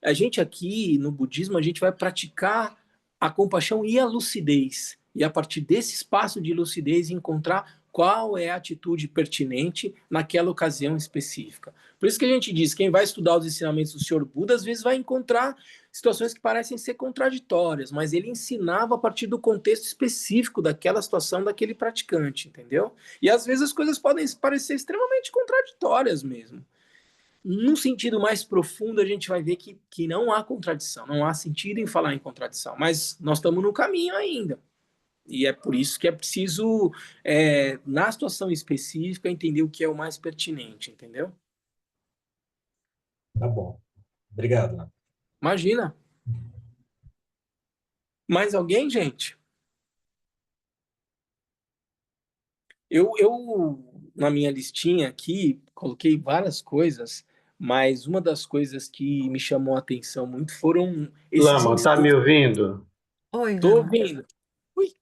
A gente aqui, no budismo, a gente vai praticar a compaixão e a lucidez. E a partir desse espaço de lucidez, encontrar qual é a atitude pertinente naquela ocasião específica. Por isso que a gente diz, quem vai estudar os ensinamentos do Senhor Buda, às vezes vai encontrar situações que parecem ser contraditórias, mas ele ensinava a partir do contexto específico daquela situação, daquele praticante, entendeu? E às vezes as coisas podem parecer extremamente contraditórias mesmo. Num sentido mais profundo, a gente vai ver que não há contradição, não há sentido em falar em contradição, mas nós estamos no caminho ainda. E é por isso que é preciso, na situação específica, entender o que é o mais pertinente, entendeu? Tá bom. Obrigado, Léo. Imagina. Mais alguém, gente? Na minha listinha aqui, coloquei várias coisas, mas uma das coisas que me chamou a atenção muito foram esses... Lama, tá me ouvindo? Oi, Tô Lama. ouvindo. Ui,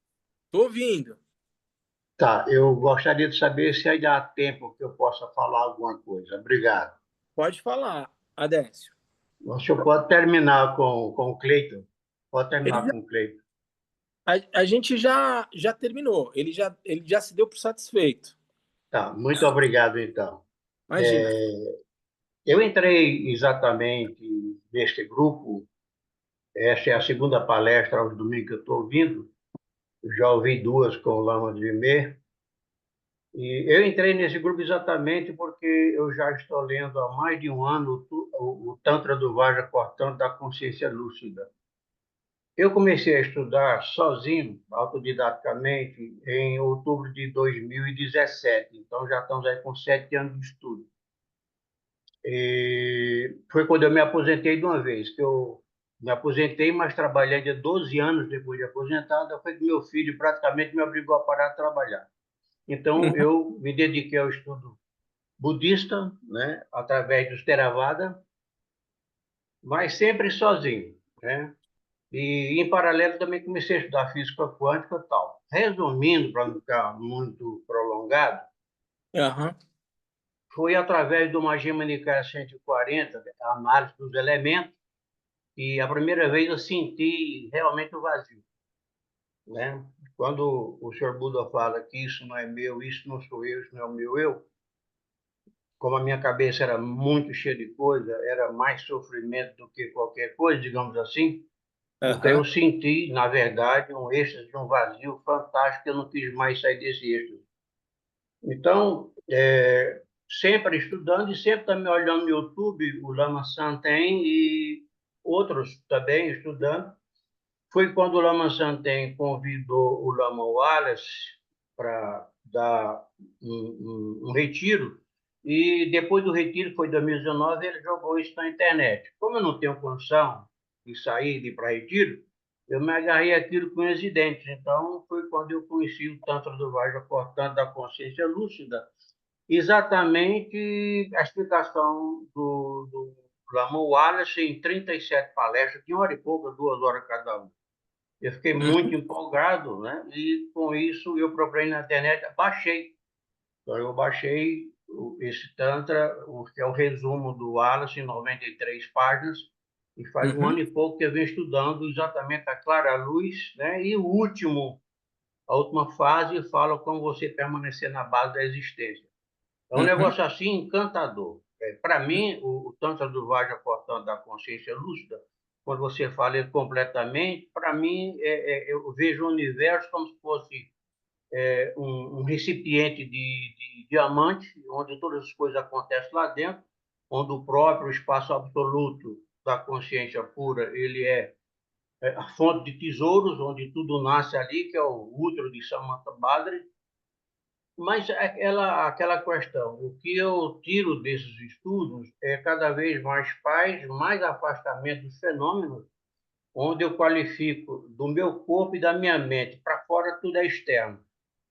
tô ouvindo. Tá, eu gostaria de saber se ainda há tempo que eu possa falar alguma coisa. Obrigado. Pode falar, Adécio. O senhor pode terminar com o Cleiton? Pode Ele terminar já- com o Cleiton. a gente já terminou, ele já se deu por satisfeito. Tá, muito obrigado, então. Imagina. Eu entrei exatamente neste grupo, essa é a segunda palestra aos domingos que eu estou ouvindo, eu já ouvi duas com o Lama de Vimer, e eu entrei nesse grupo exatamente porque eu já estou lendo há mais de um ano o Tantra do Vajrakortan da Consciência Lúcida. Eu comecei a estudar sozinho, autodidaticamente, em outubro de 2017, então já estamos aí com 7 anos de estudo. E foi quando eu me aposentei de uma vez, que eu me aposentei, mas trabalhei de 12 anos depois de aposentado, foi que meu filho praticamente me obrigou a parar de trabalhar. Então, Uhum, eu me dediquei ao estudo budista, né, através dos Theravada, mas sempre sozinho, né? E, em paralelo, também comecei a estudar física quântica e tal. Resumindo, para não ficar muito prolongado, aham, foi através do Magia Manicária 140, a análise dos elementos, e a primeira vez eu senti realmente o vazio, né? Quando o Sr. Buda fala que isso não é meu, isso não sou eu, isso não é o meu eu, como a minha cabeça era muito cheia de coisa, era mais sofrimento do que qualquer coisa, digamos assim, então eu aham, senti, na verdade, um êxtase, um vazio fantástico, eu não quis mais sair desse êxtase. Então, sempre estudando e sempre também olhando no YouTube, o Lama Santen e outros também estudando. Foi quando o Lama Santen convidou o Lama Wallace para dar um retiro, e depois do retiro, foi em 2019, ele jogou isso na internet. Como eu não tenho condição de sair, de ir para retiro, eu me agarrei aquilo com os dentes. Então, foi quando eu conheci o Tantra do Vajrakortan da Consciência Lúcida, exatamente a explicação do Lama Wallace em 37 palestras, de 1 hora e pouca, 2 horas cada uma. Eu fiquei muito uhum, empolgado, né? E com isso eu procurei na internet, baixei. Então eu baixei esse Tantra, que é o resumo do Wallace, em 93 páginas, e faz um uhum, ano e pouco que eu venho estudando exatamente a clara luz, né? E a última fase fala como você permanecer na base da existência. É um uhum, negócio assim encantador. Para mim, o Tantra do Vajrakortan da Consciência Lúcida, quando você fala ele completamente, para mim, eu vejo o universo como se fosse um recipiente de diamante, onde todas as coisas acontecem lá dentro, onde o próprio espaço absoluto da consciência pura, ele é a fonte de tesouros, onde tudo nasce ali, que é o útero de Samantha Badri. Mas aquela questão, o que eu tiro desses estudos é cada vez mais paz, mais afastamento dos fenômenos, onde eu qualifico do meu corpo e da minha mente. Para fora tudo é externo.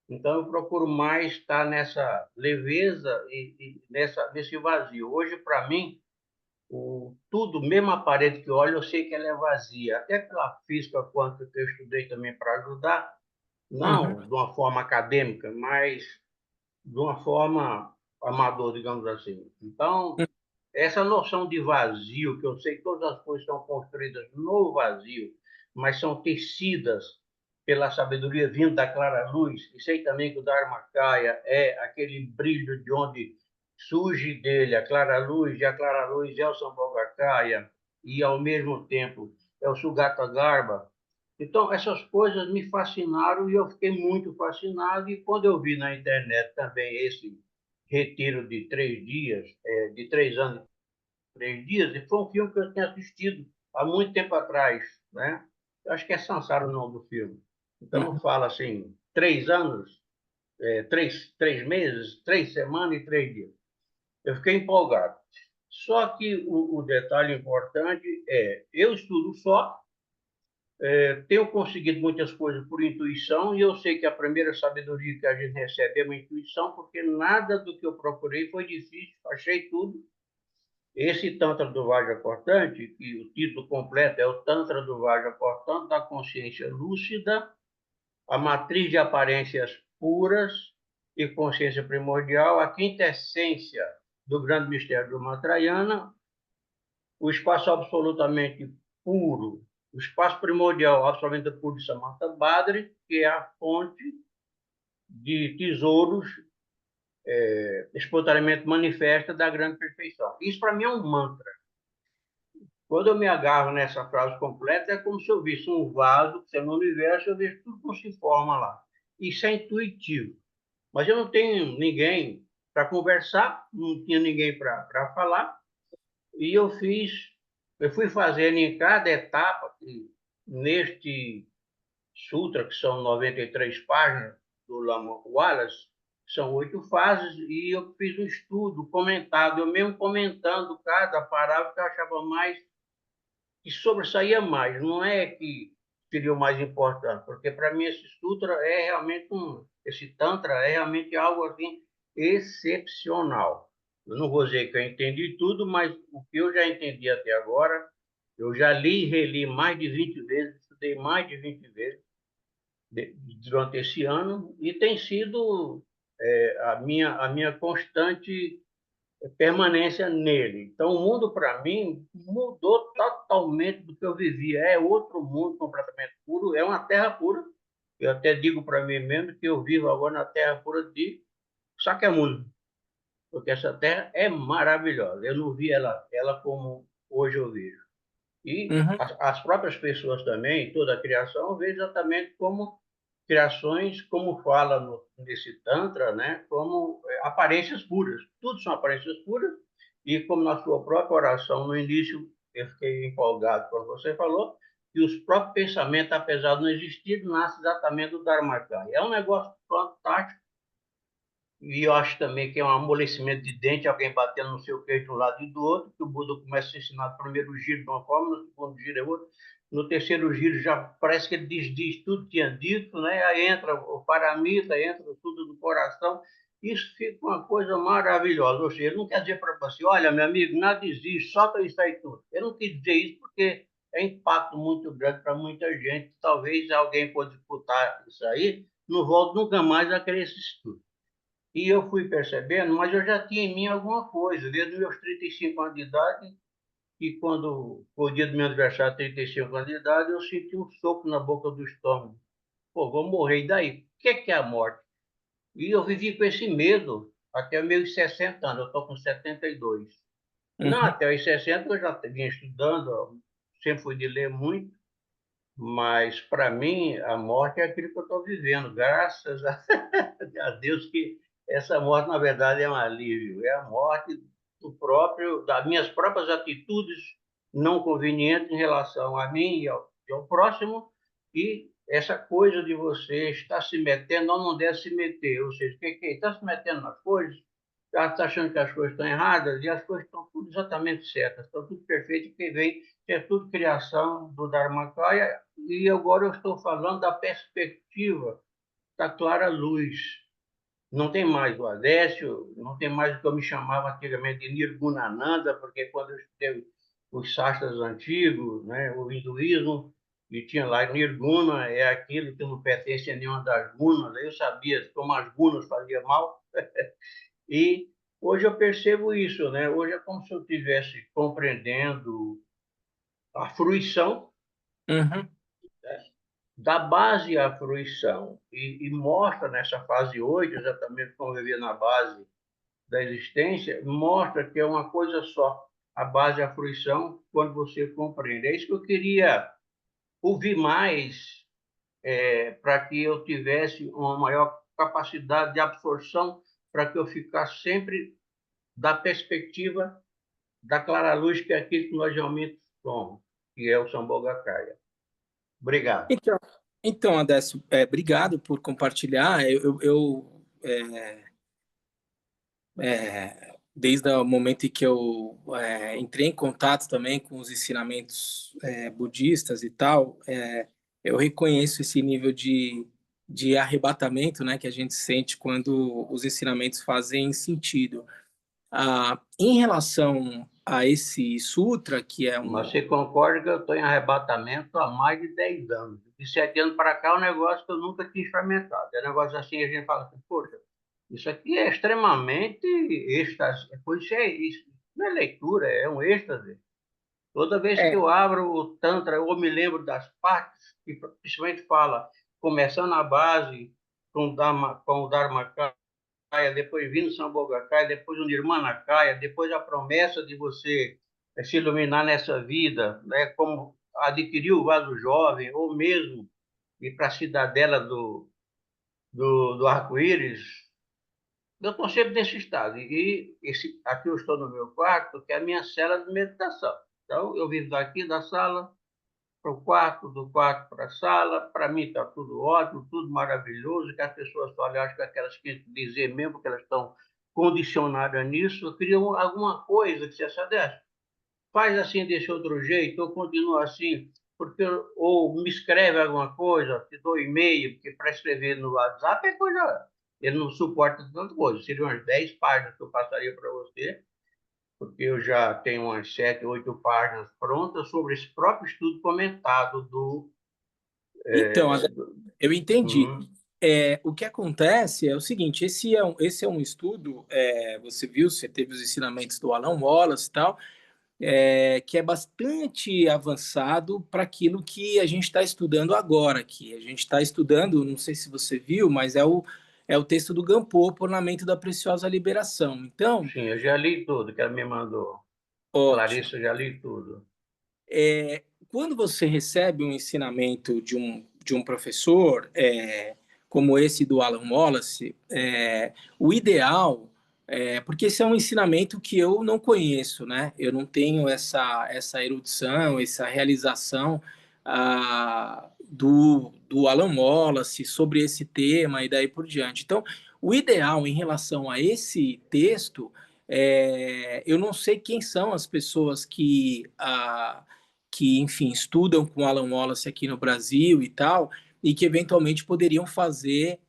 Então eu procuro mais estar nessa leveza e nesse vazio. Hoje, para mim, tudo, mesmo a parede que eu olho, eu sei que ela é vazia. Até pela física quântica que eu estudei também para ajudar, não uhum, de uma forma acadêmica, mas de uma forma amador, digamos assim. Então, essa noção de vazio, que eu sei que todas as coisas são construídas no vazio, mas são tecidas pela sabedoria vinda da clara luz, e sei também que o Dharmakaya é aquele brilho de onde surge dele a clara luz, e a clara luz é o Sambhogakaya, e ao mesmo tempo é o Sugata Garbha. Então, essas coisas me fascinaram e eu fiquei muito fascinado. E quando eu vi na internet também esse retiro de 3 dias, de 3 anos e 3 dias, e foi um filme que eu tinha assistido há muito tempo atrás, né? Eu acho que é Sansara o nome do filme. Então, uhum, fala assim, 3 anos, 3 meses, 3 semanas e 3 dias. Eu fiquei empolgado. Só que o detalhe importante eu estudo só, tenho conseguido muitas coisas por intuição, e eu sei que a primeira sabedoria que a gente recebe é uma intuição, porque nada do que eu procurei foi difícil, achei tudo. Esse Tantra do Vajrakortan, que o título completo é o Tantra do Vajrakortan da Consciência Lúcida, a matriz de aparências puras e consciência primordial, a quintessência do grande mistério do Matrayana, o espaço absolutamente puro, o espaço primordial absolutamente puro de Samantha Badri, que é a fonte de tesouros espontaneamente manifesta da grande perfeição. Isso, para mim, é um mantra. Quando eu me agarro nessa frase completa, é como se eu visse um vaso, que no universo eu vejo tudo como se forma lá. Isso é intuitivo. Mas eu não tenho ninguém para conversar, não tinha ninguém para falar, e eu fui fazendo em cada etapa, neste sutra, que são 93 páginas, do Lama Wallace, são 8 fases, e eu fiz um estudo comentado, eu mesmo comentando cada parágrafo que eu achava mais, que sobressaía mais, não é que seria o mais importante, porque para mim esse sutra é realmente esse tantra é realmente algo assim excepcional. Eu não vou dizer que eu entendi tudo, mas o que eu já entendi até agora, eu já li e reli mais de 20 vezes, estudei mais de 20 vezes durante esse ano, e tem sido a minha constante permanência nele. Então, o mundo, para mim, mudou totalmente do que eu vivia. É outro mundo completamente puro, é uma terra pura. Eu até digo para mim mesmo que eu vivo agora na terra pura de Sakyamuni, porque essa terra é maravilhosa. Eu não vi ela como hoje eu vejo. E Uhum. as próprias pessoas também, toda a criação, eu vejo exatamente como criações, como fala nesse Tantra, né? Como aparências puras. Tudo são aparências puras. E como na sua própria oração, no início, eu fiquei empolgado quando você falou, que os próprios pensamentos, apesar de não existir, nascem exatamente do Dharmakaya. É um negócio fantástico. E eu acho também que é um amolecimento de dente, alguém batendo no seu queixo de um lado e do outro, que o Buda começa a ensinar o primeiro giro de uma forma, no segundo giro é outro, no terceiro giro já parece que ele desdiz tudo que tinha dito, né? Aí entra o paramita, entra tudo do coração, isso fica uma coisa maravilhosa. Ou seja, ele não quer dizer para você, olha, meu amigo, nada existe, solta isso aí tudo. Eu não quis dizer isso porque é impacto muito grande para muita gente. Talvez alguém pode disputar isso aí, não volte nunca mais a querer esse estudo. E eu fui percebendo, mas eu já tinha em mim alguma coisa, desde os meus 35 anos de idade, e quando foi o dia do meu aniversário, 35 anos de idade, eu senti um soco na boca do estômago. Pô, vou morrer, e daí? O que é a morte? E eu vivi com esse medo até os meus 60 anos, eu estou com 72. Não, Uhum. até os 60 eu já vinha estudando, sempre fui de ler muito, mas para mim a morte é aquilo que eu estou vivendo, graças a Deus que essa morte na verdade é um alívio, é a morte das minhas próprias atitudes não convenientes em relação a mim e ao próximo, e essa coisa de você estar se metendo ou não deve se meter, ou seja, que está se metendo nas coisas, está achando que as coisas estão erradas, e as coisas estão tudo exatamente certas, estão tudo perfeito, que vem, que é tudo criação do Dharmakaya, e agora eu estou falando da perspectiva da clara luz. Não tem mais o Adécio, não tem mais o que eu me chamava antigamente de Nirgunananda, porque quando eu estudei os sastras antigos, né, o hinduísmo, e tinha lá Nirguna, é aquilo que não pertence a nenhuma das gunas, eu sabia como as gunas faziam mal, e hoje eu percebo isso, né? Hoje é como se eu estivesse compreendendo a fruição, Uhum. da base à fruição, e mostra nessa fase 8 exatamente como eu vivia na base da existência, mostra que é uma coisa só, a base à fruição, quando você compreende. É isso que eu queria ouvir mais, para que eu tivesse uma maior capacidade de absorção, para que eu ficasse sempre da perspectiva da clara luz, que é aquilo que nós realmente somos, que é o Sambhogakaya. Obrigado. Então, então, Adécio, obrigado por compartilhar. Desde o momento em que eu entrei em contato também com os ensinamentos budistas e tal, eu reconheço esse nível de arrebatamento, né, que a gente sente quando os ensinamentos fazem sentido. Em relação a esse sutra, que é um... Mas você concorda que eu estou em arrebatamento há mais de 10 anos. De 7 anos para cá é um negócio que eu nunca tinha experimentado. É um negócio assim, a gente fala assim, poxa, isso aqui é extremamente êxtase. Pois isso não é leitura, é um êxtase. Toda vez que É, eu abro o Tantra, eu me lembro das partes que principalmente fala, começando a base com o Dharmakaya, depois vindo Sambhogakaya, depois o Nirmanakaya, depois a promessa de você se iluminar nessa vida, né, como adquirir o vaso jovem, ou mesmo ir para a cidadela do arco-íris. Eu estou sempre nesse estado. E aqui eu estou no meu quarto, que é a minha cela de meditação. Então, eu vivo daqui da sala para o quarto, do quarto para a sala. Para mim está tudo ótimo, tudo maravilhoso, que as pessoas olham, acho que aquelas que dizer mesmo que elas estão condicionadas nisso. Eu queria alguma coisa que se essa dessa. Faz assim desse outro jeito, ou continua assim, porque, ou me escreve alguma coisa, te dou e-mail, porque para escrever no WhatsApp é coisa, ele não suporta tanta coisa. Seriam umas 10 páginas que eu passaria para você, porque eu já tenho umas 7, 8 páginas prontas sobre esse próprio estudo comentado do... então, eu entendi. Uhum. O que acontece é o seguinte, esse é um estudo, você viu, você teve os ensinamentos do Alan Wallace e tal, que é bastante avançado para aquilo que a gente está estudando agora aqui. A gente está estudando, não sei se você viu, mas é o texto do Gampopa, Ornamento da Preciosa Liberação. Então, Sim, eu já li tudo que ela me mandou. ótimo. Clarissa, eu já li tudo. Quando você recebe um ensinamento de um professor, como esse do Alan Wallace, o ideal, porque esse é um ensinamento que eu não conheço, né? Eu não tenho essa erudição, essa realização do Alan Wallace sobre esse tema e daí por diante. Então, o ideal em relação a esse texto, eu não sei quem são as pessoas que, enfim, estudam com Alan Wallace aqui no Brasil e tal, e que eventualmente poderiam fazer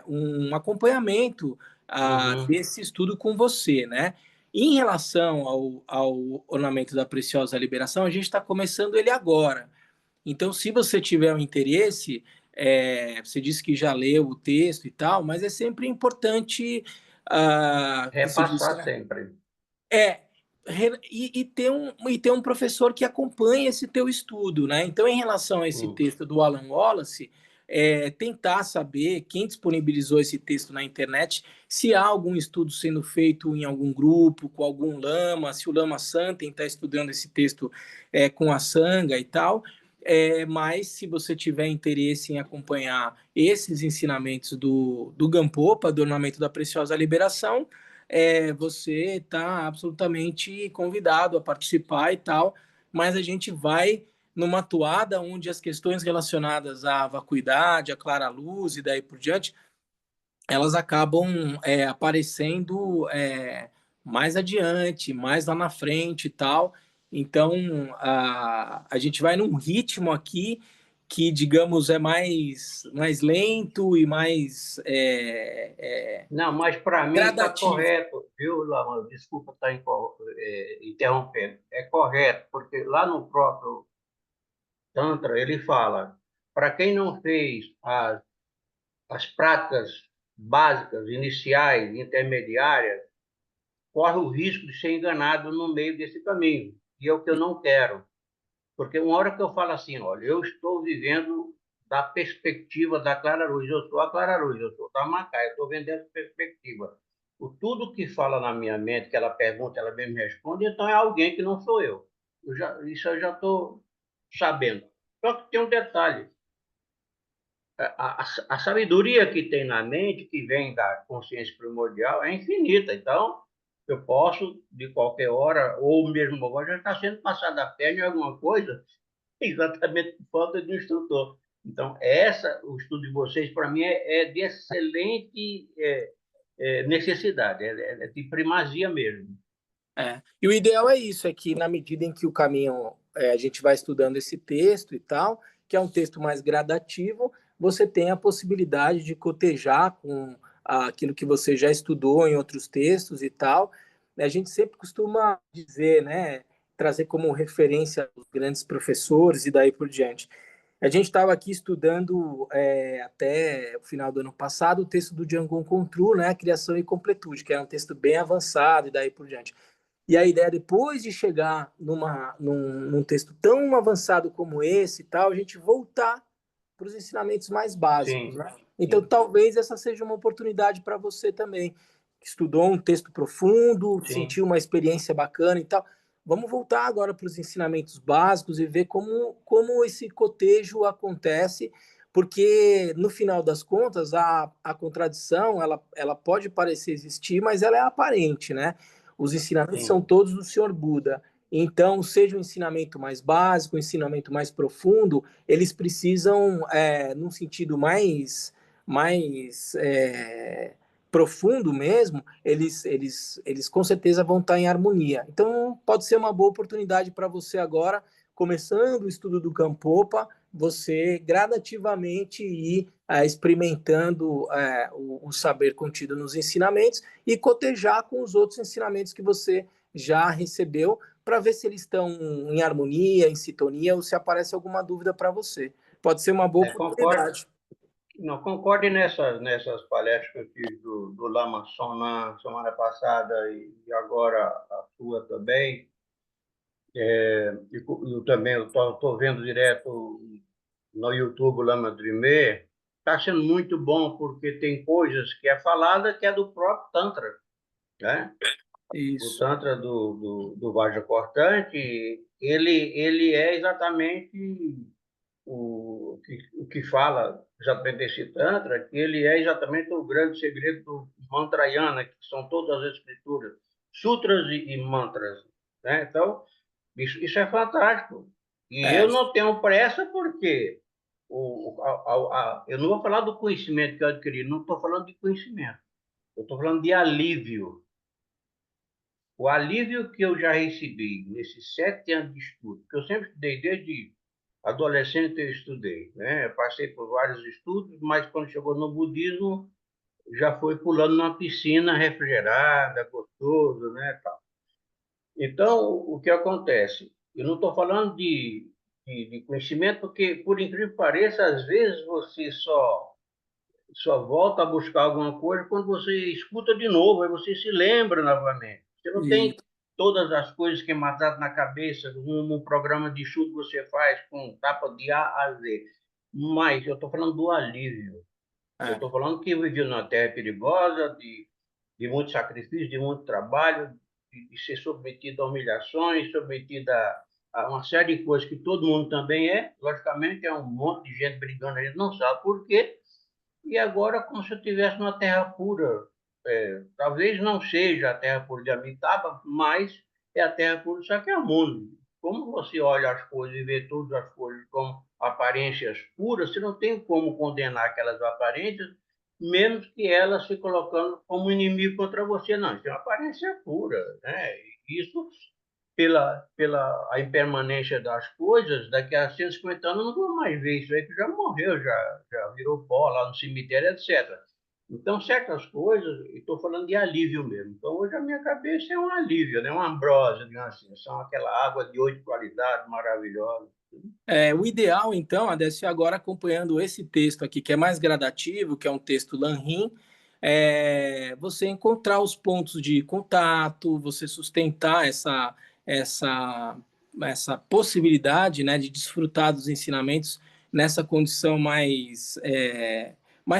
um acompanhamento Uhum. desse estudo com você, né? Em relação ao Ornamento da Preciosa Liberação, a gente está começando ele agora. Então, se você tiver um interesse, você disse que já leu o texto e tal, mas é sempre importante que se diz, Repassar sempre. é, e ter um professor que acompanhe esse teu estudo, né? Então, em relação a esse Hum. texto do Alan Wallace, tentar saber quem disponibilizou esse texto na internet, se há algum estudo sendo feito em algum grupo, com algum lama, se o Lama Santen está estudando esse texto com a Sangha e tal. Mas se você tiver interesse em acompanhar esses ensinamentos do Gampopa, do Ornamento da Preciosa Liberação, você está absolutamente convidado a participar e tal, mas a gente vai numa toada onde as questões relacionadas à vacuidade, à clara luz e daí por diante, elas acabam aparecendo mais adiante, mais lá na frente e tal. Então, a gente vai num ritmo aqui que, digamos, é mais lento e mais Não, mas para mim está gradativo. correto, viu, Lamar? Desculpa estar interrompendo. É correto, porque lá no próprio Tantra ele fala, para quem não fez as práticas básicas, iniciais, intermediárias, corre o risco de ser enganado no meio desse caminho. E é o que eu não quero. Porque uma hora que eu falo assim, olha, eu estou vivendo da perspectiva da Clara Luz, eu sou a Clara Luz, eu sou o Dharmakaya, eu estou vendo essa perspectiva. Tudo que fala na minha mente, que ela pergunta, ela mesmo responde, então é alguém que não sou eu. Isso eu já estou sabendo. Só que tem um detalhe. A sabedoria que tem na mente, que vem da consciência primordial, é infinita. Então, eu posso, de qualquer hora, ou mesmo agora, já está sendo passada a perna em alguma coisa, exatamente por falta de um instrutor. Então, o estudo de vocês, para mim, é de excelente necessidade, é de primazia mesmo. E o ideal é isso, é que na medida em que o caminho, a gente vai estudando esse texto e tal, que é um texto mais gradativo, você tem a possibilidade de cotejar com aquilo que você já estudou em outros textos e tal, a gente sempre costuma dizer, né, trazer como referência os grandes professores e daí por diante. A gente estava aqui estudando até o final do ano passado o texto do Django Control, né, Criação e Completude, que é um texto bem avançado e daí por diante. E a ideia, depois de chegar num texto tão avançado como esse e tal, a gente voltar para os ensinamentos mais básicos, Sim, né? Então, sim, talvez essa seja uma oportunidade para você também, que estudou um texto profundo, sim, sentiu uma experiência bacana e tal. Vamos voltar agora para os ensinamentos básicos e ver como esse cotejo acontece, porque, no final das contas, a contradição, ela pode parecer existir, mas ela é aparente, né? Os ensinamentos são sim. todos do Senhor Buda. Então, seja um ensinamento mais básico, um ensinamento mais profundo, eles precisam, num sentido mais profundo mesmo, eles com certeza vão estar em harmonia. Então, pode ser uma boa oportunidade para você agora, começando o estudo do Gampopa, você gradativamente ir experimentando o saber contido nos ensinamentos e cotejar com os outros ensinamentos que você já recebeu para ver se eles estão em harmonia, em sintonia, ou se aparece alguma dúvida para você. Pode ser uma boa Concordo. oportunidade. Não, concorde nessas palestras que eu fiz do Lama Sonan semana passada e agora a sua também. Eu também estou vendo direto no YouTube o Lama Dreamer. Está sendo muito bom porque tem coisas que é falada que é do próprio Tantra, né? O Isso. Tantra do Vajra Cortante, ele é exatamente o que fala exatamente desse Tantra, que ele é exatamente o grande segredo do Mantrayana, que são todas as escrituras, sutras e mantras. Né? Então, isso é fantástico. E É, eu não tenho pressa porque eu não vou falar do conhecimento que eu adquiri, não estou falando de conhecimento, eu estou falando de alívio. O alívio que eu já recebi nesses 7 anos de estudo, que eu sempre estudei desde adolescente, eu estudei, né? Eu passei por vários estudos, mas quando chegou no budismo, já foi pulando numa piscina refrigerada, gostoso, né? Tal. Então, o que acontece? Eu não estou falando de conhecimento, porque, por incrível que pareça, às vezes você só volta a buscar alguma coisa quando você escuta de novo, aí você se lembra novamente. Você não e, tem todas as coisas queimadas na cabeça, um programa de estudo que você faz com tapa de A a Z. Mas eu estou falando do alívio. Eu é, estou falando que eu vivi numa terra perigosa, de muito sacrifício, de muito trabalho, de ser submetido a humilhações, submetido a uma série de coisas que todo mundo também é. Logicamente, é um monte de gente brigando, a gente não sabe por quê. E agora, como se eu estivesse numa terra pura. Talvez não seja a terra pura de Amitabha, mas é a terra pura de Sakyamuni. Como você olha as coisas e vê todas as coisas como aparências puras, você não tem como condenar aquelas aparências, menos que elas se colocando como inimigo contra você. Não, isso é uma aparência pura. Né? Isso pela a impermanência das coisas, daqui a 150 anos eu não vou mais ver isso aí, que já morreu, já virou pó lá no cemitério, etc. Então, certas coisas, estou falando de alívio mesmo. Então, hoje a minha cabeça é um alívio, né? Uma ambrósia, digamos assim, são aquela água de 8 qualidades maravilhosa. o ideal, então, Adécio, é agora acompanhando esse texto aqui, que é mais gradativo, que é um texto Lanrim, você encontrar os pontos de contato, você sustentar essa, essa possibilidade, né, de desfrutar dos ensinamentos nessa condição mais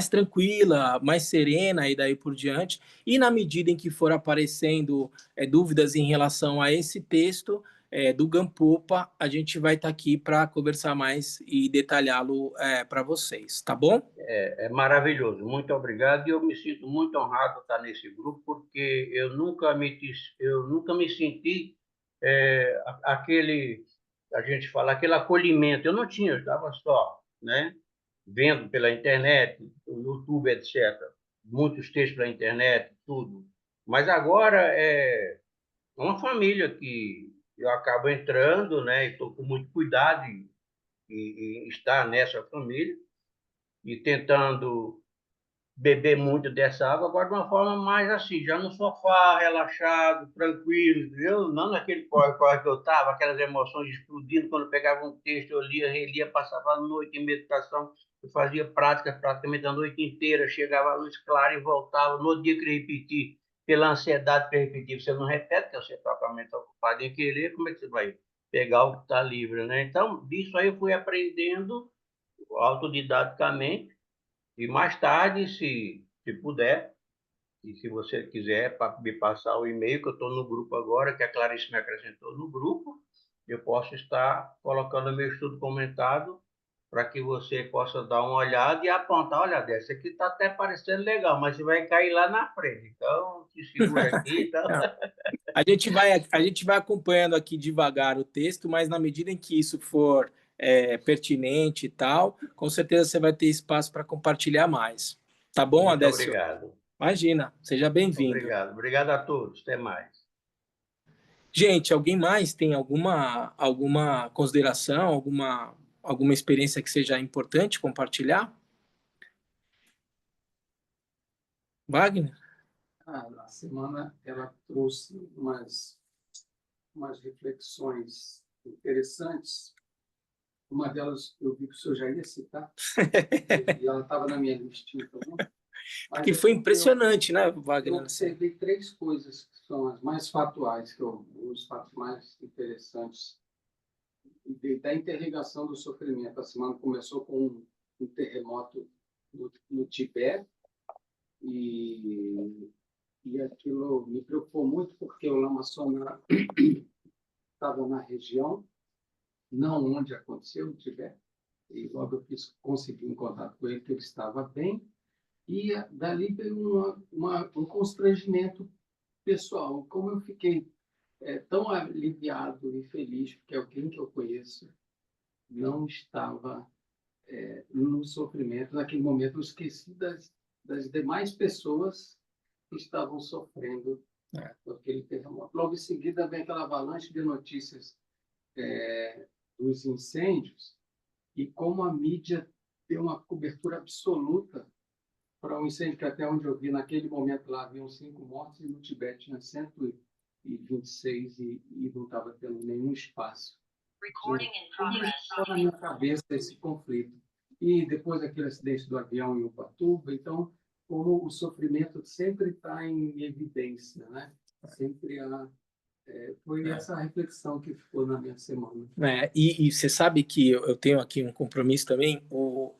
tranquila, mais serena e daí por diante. E na medida em que for aparecendo dúvidas em relação a esse texto, do Gampopa, a gente vai estar aqui para conversar mais e detalhá-lo para vocês, tá bom? É maravilhoso, muito obrigado. E eu me sinto muito honrado de estar nesse grupo, porque eu nunca me senti aquele, a gente fala, aquele acolhimento. Eu não tinha, eu estava só, né? Vendo pela internet, o YouTube, etc. Muitos textos pela internet, tudo. Mas agora é uma família que eu acabo entrando, né? E estou com muito cuidado em estar nessa família e tentando beber muito dessa água, agora de uma forma mais assim, já no sofá, relaxado, tranquilo, entendeu? Não naquele corre-corre que eu estava, aquelas emoções explodindo, quando eu pegava um texto, eu lia, relia, passava a noite em meditação, eu fazia práticas praticamente a noite inteira, chegava à luz clara e voltava, no dia que repetir, pela ansiedade para repetir, você não repete, porque você está com a mente ocupada em querer, como é que você vai pegar o que está livre, né? Então, disso aí eu fui aprendendo autodidaticamente, e mais tarde, se puder, e se você quiser me passar o e-mail, que eu estou no grupo agora, que a Clarice me acrescentou no grupo, eu posso estar colocando o meu estudo comentado para que você possa dar uma olhada e apontar, olha, dessa aqui está até parecendo legal, mas você vai cair lá na frente. Então, te segura aqui. Então... A gente vai acompanhando aqui devagar o texto, mas na medida em que isso for pertinente e tal, com certeza você vai ter espaço para compartilhar mais. Tá bom, Muito Adécio? obrigado. Imagina, seja bem-vindo. Obrigado. Obrigado a todos. Até mais. Gente, alguém mais tem alguma consideração, alguma experiência que seja importante compartilhar? Wagner? A semana ela trouxe umas reflexões interessantes. Uma delas eu vi que o senhor já ia citar, e ela estava na minha listinha também. Que foi impressionante, né, Wagner? Eu observei três coisas que são as mais fatuais, os fatos mais interessantes da interligação do sofrimento. A semana começou com um terremoto no Tibete, e aquilo me preocupou muito, porque o Lama Sona estava na região, não onde aconteceu, no Tibete, e logo eu consegui um contato com ele, que ele estava bem, e dali veio um constrangimento pessoal. Como eu fiquei tão aliviado e feliz, porque alguém que eu conheço não estava no sofrimento. Naquele momento eu esqueci das demais pessoas que estavam sofrendo com aquele terremoto. Logo em seguida vem aquela avalanche de notícias dos incêndios, e como a mídia deu uma cobertura absoluta para um incêndio que, até onde eu vi, naquele momento lá haviam 5 mortos, e no Tibete tinha 126, e não estava tendo nenhum espaço. Começou na minha cabeça esse conflito. E depois daquele acidente do avião em Ubatuba, então, como o sofrimento sempre está em evidência, né? Sempre foi essa reflexão que ficou na minha semana. E você sabe que eu tenho aqui um compromisso também.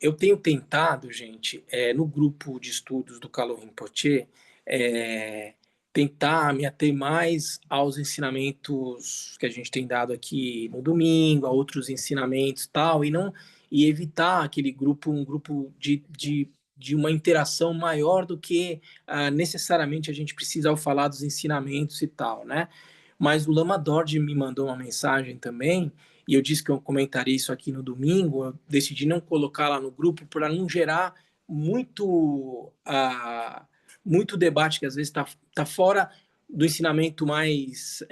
Eu tenho tentado, gente, no grupo de estudos do Kalu Rinpoche, tentar me ater mais aos ensinamentos que a gente tem dado aqui no domingo, a outros ensinamentos tal, e evitar aquele grupo, um grupo de uma interação maior do que necessariamente a gente precisa ao falar dos ensinamentos e tal, né? Mas o Lama Dorje me mandou uma mensagem também, e eu disse que eu comentaria isso aqui no domingo. Eu decidi não colocar lá no grupo para não gerar muito debate, que às vezes tá fora do ensinamento mais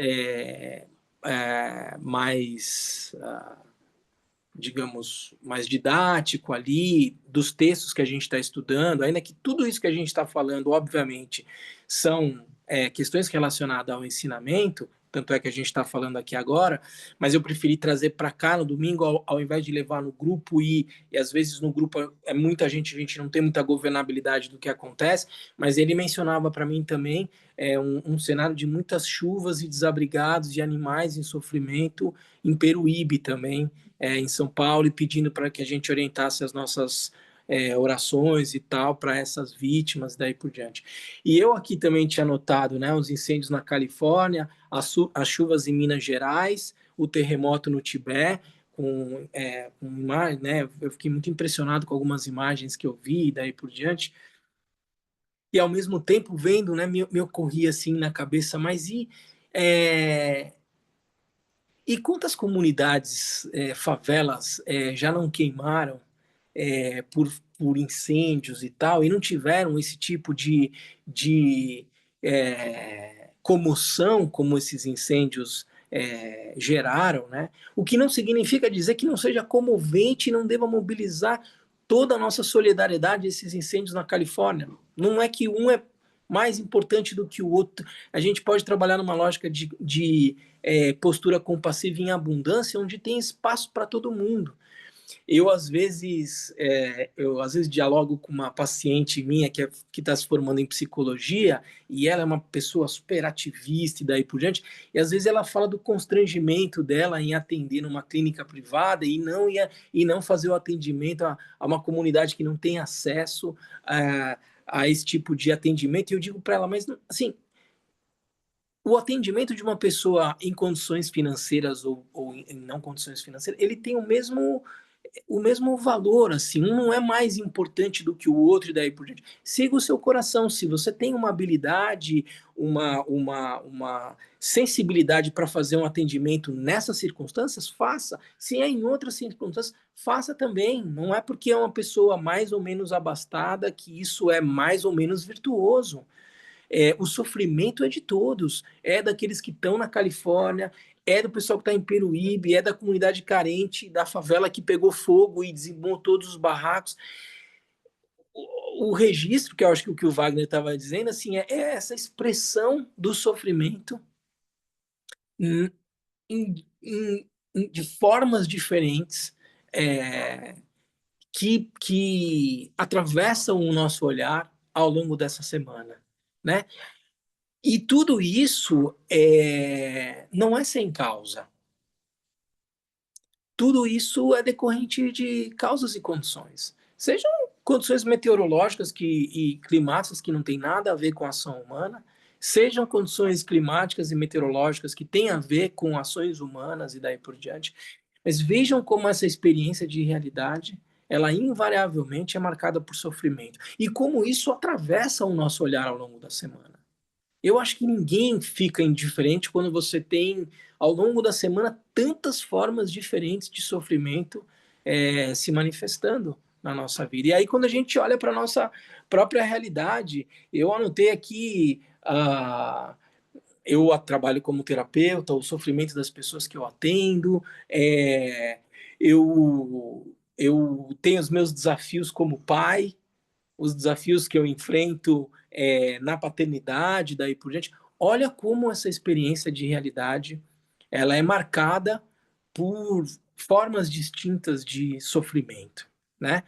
digamos, mais didático ali, dos textos que a gente está estudando, ainda que tudo isso que a gente está falando, obviamente, são questões relacionadas ao ensinamento, tanto é que a gente está falando aqui agora, mas eu preferi trazer para cá no domingo, ao invés de levar no grupo, e às vezes no grupo muita gente, a gente não tem muita governabilidade do que acontece, mas ele mencionava para mim também um cenário de muitas chuvas e desabrigados e animais em sofrimento em Peruíbe também, em São Paulo, e pedindo para que a gente orientasse as nossas orações e tal para essas vítimas, daí por diante. E eu aqui também tinha notado, né, os incêndios na Califórnia, as chuvas em Minas Gerais, o terremoto no Tibete, com imagens, né, eu fiquei muito impressionado com algumas imagens que eu vi e daí por diante. E ao mesmo tempo vendo, né, me ocorria assim na cabeça, mas e quantas comunidades, favelas, já não queimaram por incêndios e tal, e não tiveram esse tipo de comoção como esses incêndios geraram, né? O que não significa dizer que não seja comovente e não deva mobilizar toda a nossa solidariedade a esses incêndios na Califórnia. Não é que um é mais importante do que o outro. A gente pode trabalhar numa lógica de postura compassiva em abundância, onde tem espaço para todo mundo. Eu às vezes dialogo com uma paciente minha que está se formando em psicologia, e ela é uma pessoa super ativista e daí por diante, e às vezes ela fala do constrangimento dela em atender numa clínica privada e não fazer o atendimento a uma comunidade que não tem acesso a esse tipo de atendimento. E eu digo para ela, mas assim, o atendimento de uma pessoa em condições financeiras ou em não condições financeiras, ele tem o mesmo valor, assim, um não é mais importante do que o outro e daí por diante. Siga o seu coração. Se você tem uma habilidade, uma sensibilidade para fazer um atendimento nessas circunstâncias, faça. Se é em outras circunstâncias, faça também. Não é porque é uma pessoa mais ou menos abastada que isso é mais ou menos virtuoso. O sofrimento é de todos, é daqueles que estão na Califórnia, é do pessoal que está em Peruíbe, é da comunidade carente, da favela que pegou fogo e dizimou todos os barracos. O registro, que eu acho que o que o Wagner estava dizendo, assim, é essa expressão do sofrimento de formas diferentes, que atravessam o nosso olhar ao longo dessa semana, né? E tudo isso não é sem causa. Tudo isso é decorrente de causas e condições. Sejam condições meteorológicas e climáticas que não têm nada a ver com a ação humana, sejam condições climáticas e meteorológicas que têm a ver com ações humanas e daí por diante. Mas vejam como essa experiência de realidade, ela invariavelmente é marcada por sofrimento. E como isso atravessa o nosso olhar ao longo da semana. Eu acho que ninguém fica indiferente quando você tem, ao longo da semana, tantas formas diferentes de sofrimento se manifestando na nossa vida. E aí, quando a gente olha para a nossa própria realidade, eu anotei aqui, eu trabalho como terapeuta, o sofrimento das pessoas que eu atendo, eu tenho os meus desafios como pai, os desafios que eu enfrento na paternidade, daí por diante. Olha como essa experiência de realidade ela é marcada por formas distintas de sofrimento, né?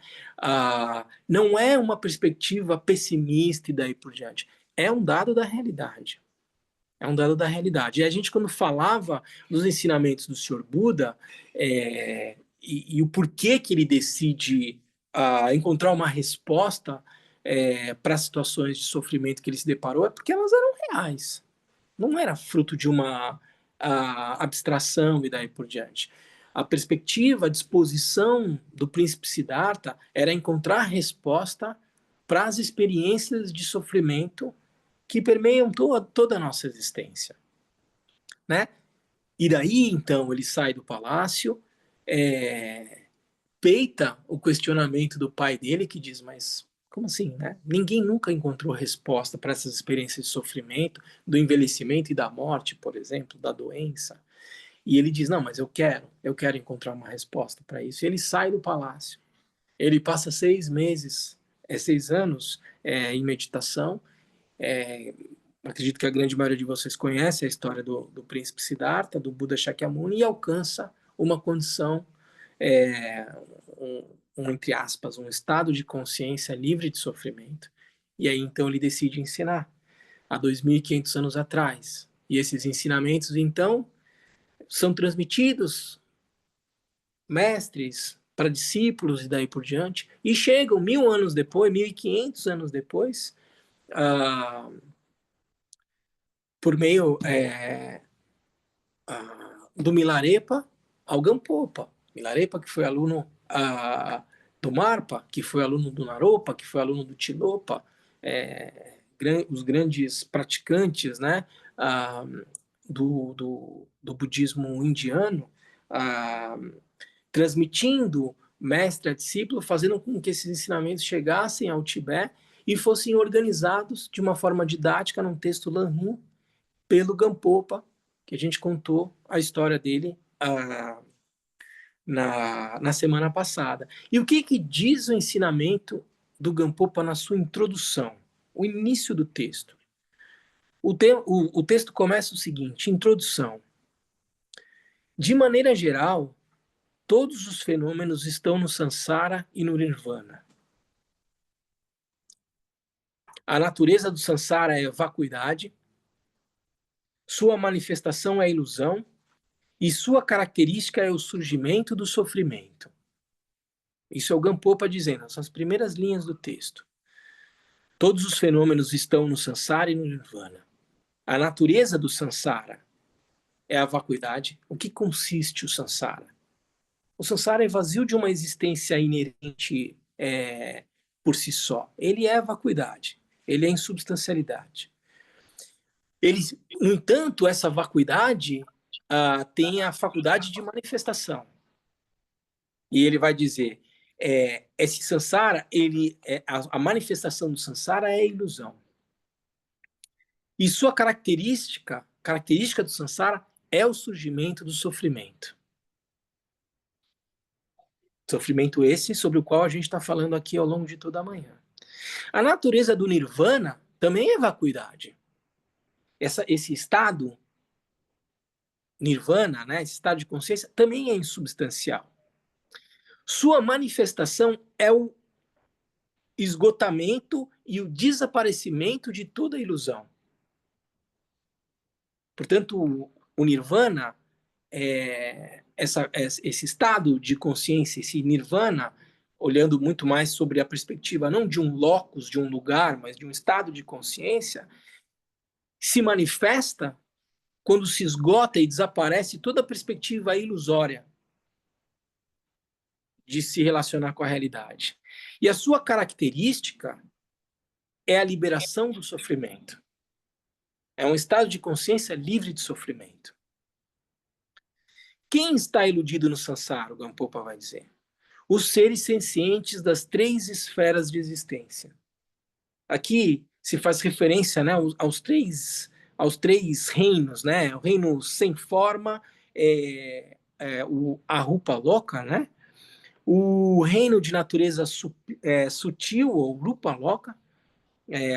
Não é uma perspectiva pessimista e daí por diante. É um dado da realidade. É um dado da realidade. E a gente, quando falava dos ensinamentos do Sr. Buda, e o porquê que ele decide encontrar uma resposta para situações de sofrimento que ele se deparou, é porque elas eram reais. Não era fruto de uma abstração e daí por diante. A perspectiva, a disposição do príncipe Siddhartha era encontrar resposta para as experiências de sofrimento que permeiam toda a nossa existência, né? E daí, então, ele sai do palácio, peita o questionamento do pai dele, que diz, mas como assim, né? Ninguém nunca encontrou resposta para essas experiências de sofrimento, do envelhecimento e da morte, por exemplo, da doença. E ele diz, não, mas eu quero encontrar uma resposta para isso. E ele sai do palácio. Ele passa 6 meses, 6 anos em meditação. Acredito que a grande maioria de vocês conhece a história do príncipe Siddhartha, do Buda Shakyamuni, e alcança uma condição, entre aspas, um estado de consciência livre de sofrimento. E aí, então, ele decide ensinar, há 2.500 anos atrás. E esses ensinamentos, então, são transmitidos, mestres para discípulos e daí por diante, e chegam 1.000 anos depois, 1.500 anos depois, por meio do Milarepa ao Gampopa. Milarepa, que foi aluno do Marpa, que foi aluno do Naropa, que foi aluno do Tilopa, os grandes praticantes, né, do budismo indiano, transmitindo mestre a discípulo, fazendo com que esses ensinamentos chegassem ao Tibete e fossem organizados de uma forma didática num texto Lanrim pelo Gampopa, que a gente contou a história dele na semana passada. E o que diz o ensinamento do Gampopa na sua introdução, o início do texto? O texto começa o seguinte, introdução. De maneira geral, todos os fenômenos estão no Sansara e no Nirvana. A natureza do Sansara é vacuidade, sua manifestação é ilusão e sua característica é o surgimento do sofrimento. Isso é o Gampopa dizendo, são as primeiras linhas do texto. Todos os fenômenos estão no Sansara e no Nirvana. A natureza do Sansara é a vacuidade. O que consiste o Sansara? O Sansara é vazio de uma existência inerente por si só. Ele é vacuidade. Ele é insubstancialidade. No entanto, essa vacuidade tem a faculdade de manifestação. E ele vai dizer, esse Sansara, a manifestação do Sansara é a ilusão. E sua característica do Sansara é o surgimento do sofrimento. Sofrimento esse sobre o qual a gente está falando aqui ao longo de toda a manhã. A natureza do Nirvana também é vacuidade. Esse estado Nirvana, né, esse estado de consciência, também é insubstancial. Sua manifestação é o esgotamento e o desaparecimento de toda ilusão. Portanto, o Nirvana, esse estado de consciência, esse Nirvana, olhando muito mais sobre a perspectiva não de um locus, de um lugar, mas de um estado de consciência, se manifesta quando se esgota e desaparece toda a perspectiva ilusória de se relacionar com a realidade. E a sua característica é a liberação do sofrimento. É um estado de consciência livre de sofrimento. Quem está iludido no Sansara, o Gampopa vai dizer? Os seres sencientes das 3 esferas de existência. Aqui se faz referência, né, aos três reinos, né? O reino sem forma, o Arupa Loka, né? O reino de natureza sutil, ou Rupa Loka,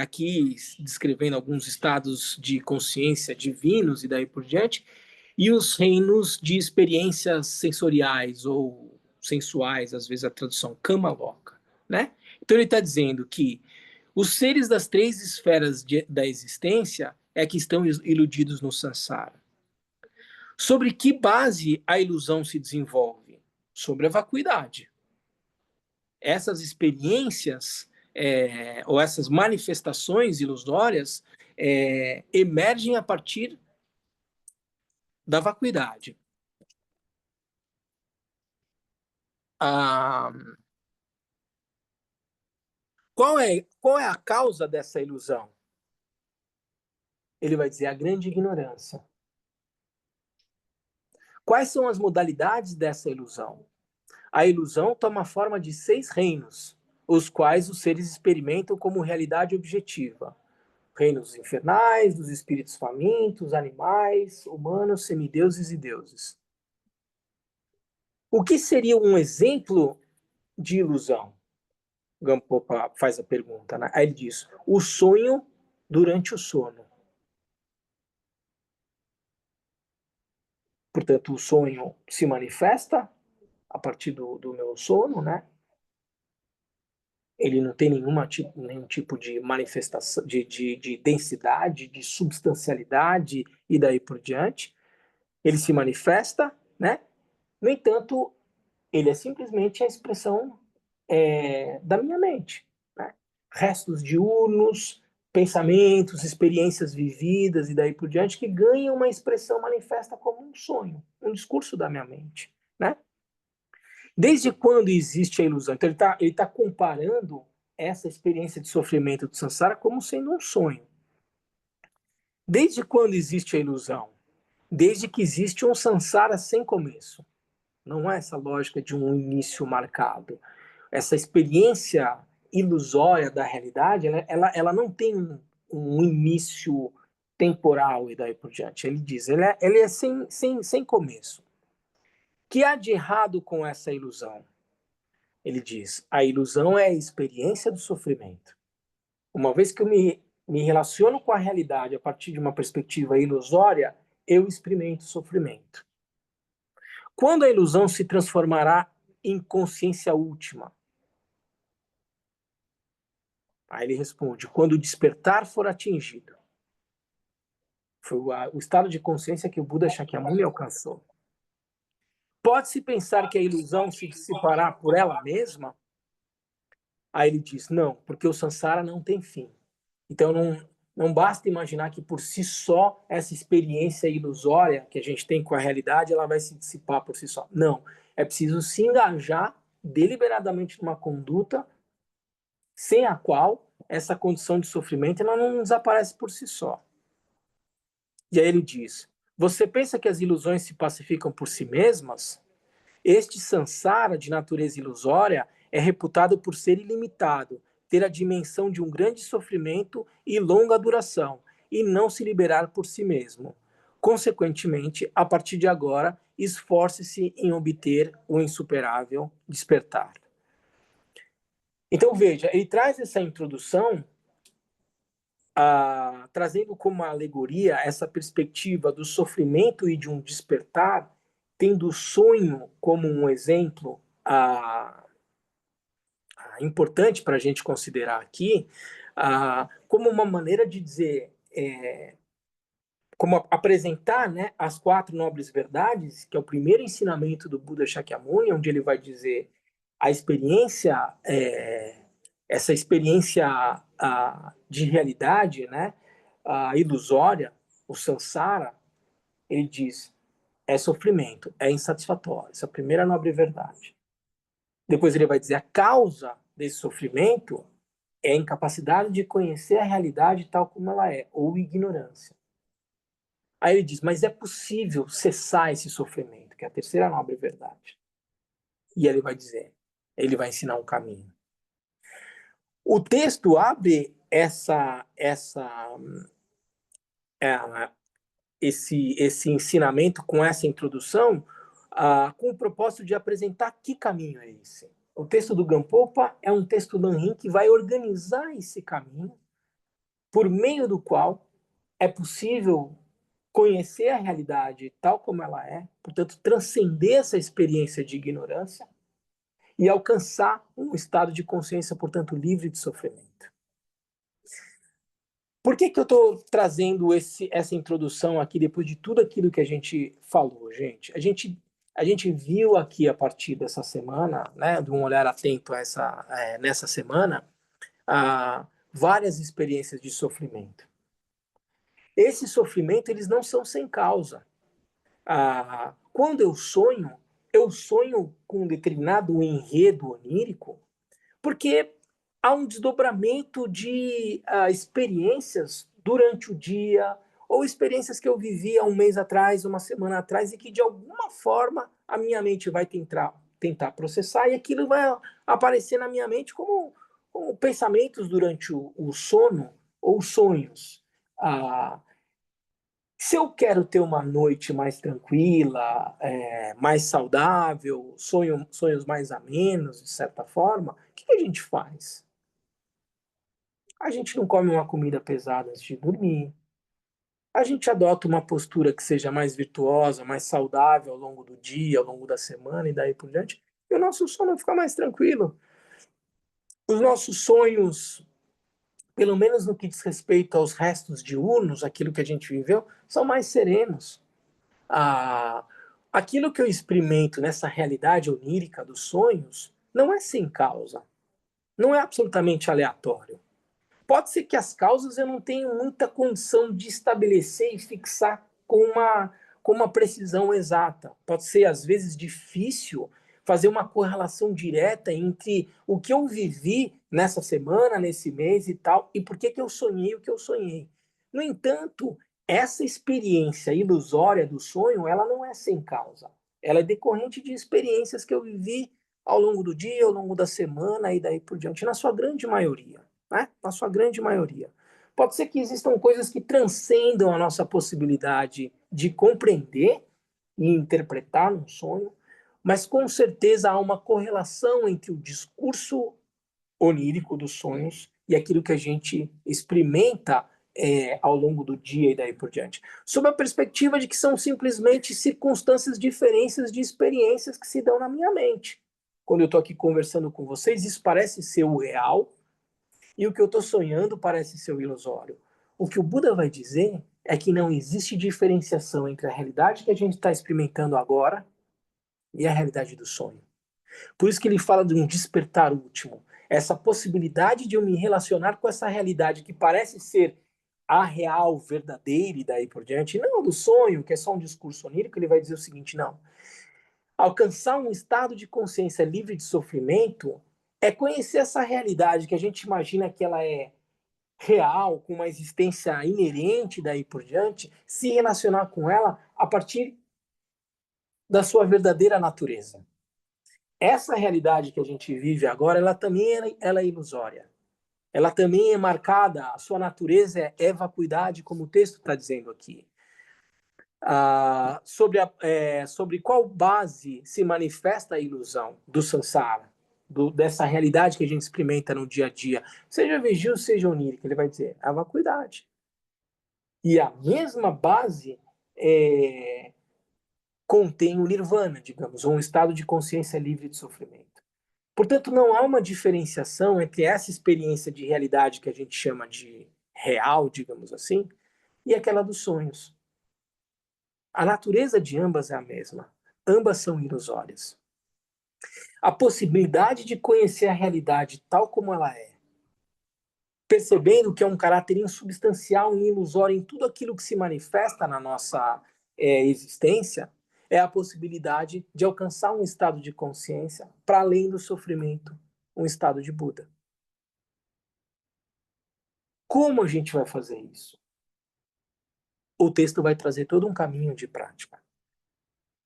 aqui descrevendo alguns estados de consciência divinos e daí por diante, e os reinos de experiências sensoriais ou sensuais, às vezes a tradução Kama Loka, né? Então ele está dizendo que os seres das 3 esferas da existência é que estão iludidos no Sansara. Sobre que base a ilusão se desenvolve? Sobre a vacuidade. Essas experiências ou essas manifestações ilusórias emergem a partir da vacuidade. Qual é a causa dessa ilusão? Ele vai dizer a grande ignorância. Quais são as modalidades dessa ilusão? A ilusão toma forma de 6 reinos, os quais os seres experimentam como realidade objetiva. Reinos infernais, dos espíritos famintos, animais, humanos, semideuses e deuses. O que seria um exemplo de ilusão? Gampopa faz a pergunta, né? Aí ele diz, o sonho durante o sono. Portanto, o sonho se manifesta a partir do meu sono, né? Ele não tem nenhum tipo de manifestação, de densidade, de substancialidade e daí por diante. Ele se manifesta, né? No entanto, ele é simplesmente a expressão da minha mente, né? Restos diurnos, pensamentos, experiências vividas e daí por diante que ganham uma expressão manifesta como um sonho, um discurso da minha mente, né? Desde quando existe a ilusão? Então ele tá comparando essa experiência de sofrimento do Sansara como sendo um sonho. Desde quando existe a ilusão? Desde que existe um Sansara sem começo. Não é essa lógica de um início marcado. Essa experiência ilusória da realidade, ela não tem um início temporal e daí por diante. Ele diz, ele é sem começo. que há de errado com essa ilusão? Ele diz, a ilusão é a experiência do sofrimento. Uma vez que eu me relaciono com a realidade a partir de uma perspectiva ilusória, eu experimento sofrimento. Quando a ilusão se transformará em consciência última? Aí ele responde, quando o despertar for atingido. Foi o estado de consciência que o Buda Shakyamuni alcançou. Pode-se pensar que a ilusão se dissipará por ela mesma? Aí ele diz, não, porque o samsara não tem fim. Então não basta imaginar que por si só essa experiência ilusória que a gente tem com a realidade, ela vai se dissipar por si só. Não, é preciso se engajar deliberadamente numa conduta sem a qual essa condição de sofrimento ela não desaparece por si só. E aí ele diz, você pensa que as ilusões se pacificam por si mesmas? Este samsara de natureza ilusória é reputado por ser ilimitado, ter a dimensão de um grande sofrimento e longa duração, e não se liberar por si mesmo. Consequentemente, a partir de agora, esforce-se em obter o insuperável despertar. Então, veja, ele traz essa introdução trazendo como alegoria essa perspectiva do sofrimento e de um despertar, tendo o sonho como um exemplo importante para a gente considerar aqui, como uma maneira de dizer, como apresentar, né, as 4 nobres verdades, que é o primeiro ensinamento do Buda Shakyamuni, onde ele vai dizer a experiência, essa experiência de realidade, né, ilusória, o samsara, ele diz, é sofrimento, é insatisfatório. Essa é a primeira nobre verdade. Depois ele vai dizer, a causa desse sofrimento é a incapacidade de conhecer a realidade tal como ela é, ou ignorância. Aí ele diz, mas é possível cessar esse sofrimento, que é a terceira nobre verdade. E ele vai dizer, ele vai ensinar um caminho. O texto abre esse ensinamento com essa introdução com o propósito de apresentar que caminho é esse. O texto do Gampopa é um texto Lanrim que vai organizar esse caminho por meio do qual é possível conhecer a realidade tal como ela é, portanto, transcender essa experiência de ignorância e alcançar um estado de consciência, portanto, livre de sofrimento. Por que eu estou trazendo essa introdução aqui depois de tudo aquilo que a gente falou, gente? A gente viu aqui a partir dessa semana, né, de um olhar atento a nessa semana, várias experiências de sofrimento. Esse sofrimento, eles não são sem causa. Quando eu sonho com um determinado enredo onírico, porque há um desdobramento de experiências durante o dia, ou experiências que eu vivi há um mês atrás, uma semana atrás, e que de alguma forma a minha mente vai tentar processar, e aquilo vai aparecer na minha mente como pensamentos durante o sono ou sonhos. Se eu quero ter uma noite mais tranquila, mais saudável, sonhos mais amenos, de certa forma, o que a gente faz? A gente não come uma comida pesada antes de dormir. A gente adota uma postura que seja mais virtuosa, mais saudável ao longo do dia, ao longo da semana e daí por diante. E o nosso sono fica mais tranquilo. Os nossos sonhos, pelo menos no que diz respeito aos restos diurnos, aquilo que a gente viveu, são mais serenos. Aquilo que eu experimento nessa realidade onírica dos sonhos não é sem causa. Não é absolutamente aleatório. Pode ser que as causas eu não tenha muita condição de estabelecer e fixar com uma precisão exata. Pode ser, às vezes, difícil fazer uma correlação direta entre o que eu vivi nessa semana, nesse mês e tal, e por que eu sonhei o que eu sonhei. No entanto, essa experiência ilusória do sonho, ela não é sem causa. Ela é decorrente de experiências que eu vivi ao longo do dia, ao longo da semana e daí por diante, na sua grande maioria. Né? Na sua grande maioria. Pode ser que existam coisas que transcendam a nossa possibilidade de compreender e interpretar um sonho, mas com certeza há uma correlação entre o discurso onírico dos sonhos e aquilo que a gente experimenta ao longo do dia e daí por diante. Sob a perspectiva de que são simplesmente circunstâncias diferentes de experiências que se dão na minha mente. Quando eu estou aqui conversando com vocês, isso parece ser o real e o que eu estou sonhando parece ser o ilusório. O que o Buda vai dizer é que não existe diferenciação entre a realidade que a gente está experimentando agora e a realidade do sonho. Por isso que ele fala de um despertar último. Essa possibilidade de eu me relacionar com essa realidade que parece ser a real, verdadeira e daí por diante. Não do sonho, que é só um discurso onírico, ele vai dizer o seguinte, não. Alcançar um estado de consciência livre de sofrimento é conhecer essa realidade que a gente imagina que ela é real, com uma existência inerente daí por diante, se relacionar com ela a partir da sua verdadeira natureza. Essa realidade que a gente vive agora, ela também ela é ilusória. Ela também é marcada, a sua natureza é vacuidade, como o texto está dizendo aqui. Sobre qual base se manifesta a ilusão do samsara, dessa realidade que a gente experimenta no dia a dia, seja vigil, seja onírica, ele vai dizer, a vacuidade. E a mesma base contém o nirvana, digamos, ou um estado de consciência livre de sofrimento. Portanto, não há uma diferenciação entre essa experiência de realidade que a gente chama de real, digamos assim, e aquela dos sonhos. A natureza de ambas é a mesma. Ambas são ilusórias. A possibilidade de conhecer a realidade tal como ela é, percebendo que é um caráter insubstancial e ilusório em tudo aquilo que se manifesta na nossa existência, é a possibilidade de alcançar um estado de consciência para além do sofrimento, um estado de Buda. Como a gente vai fazer isso? O texto vai trazer todo um caminho de prática.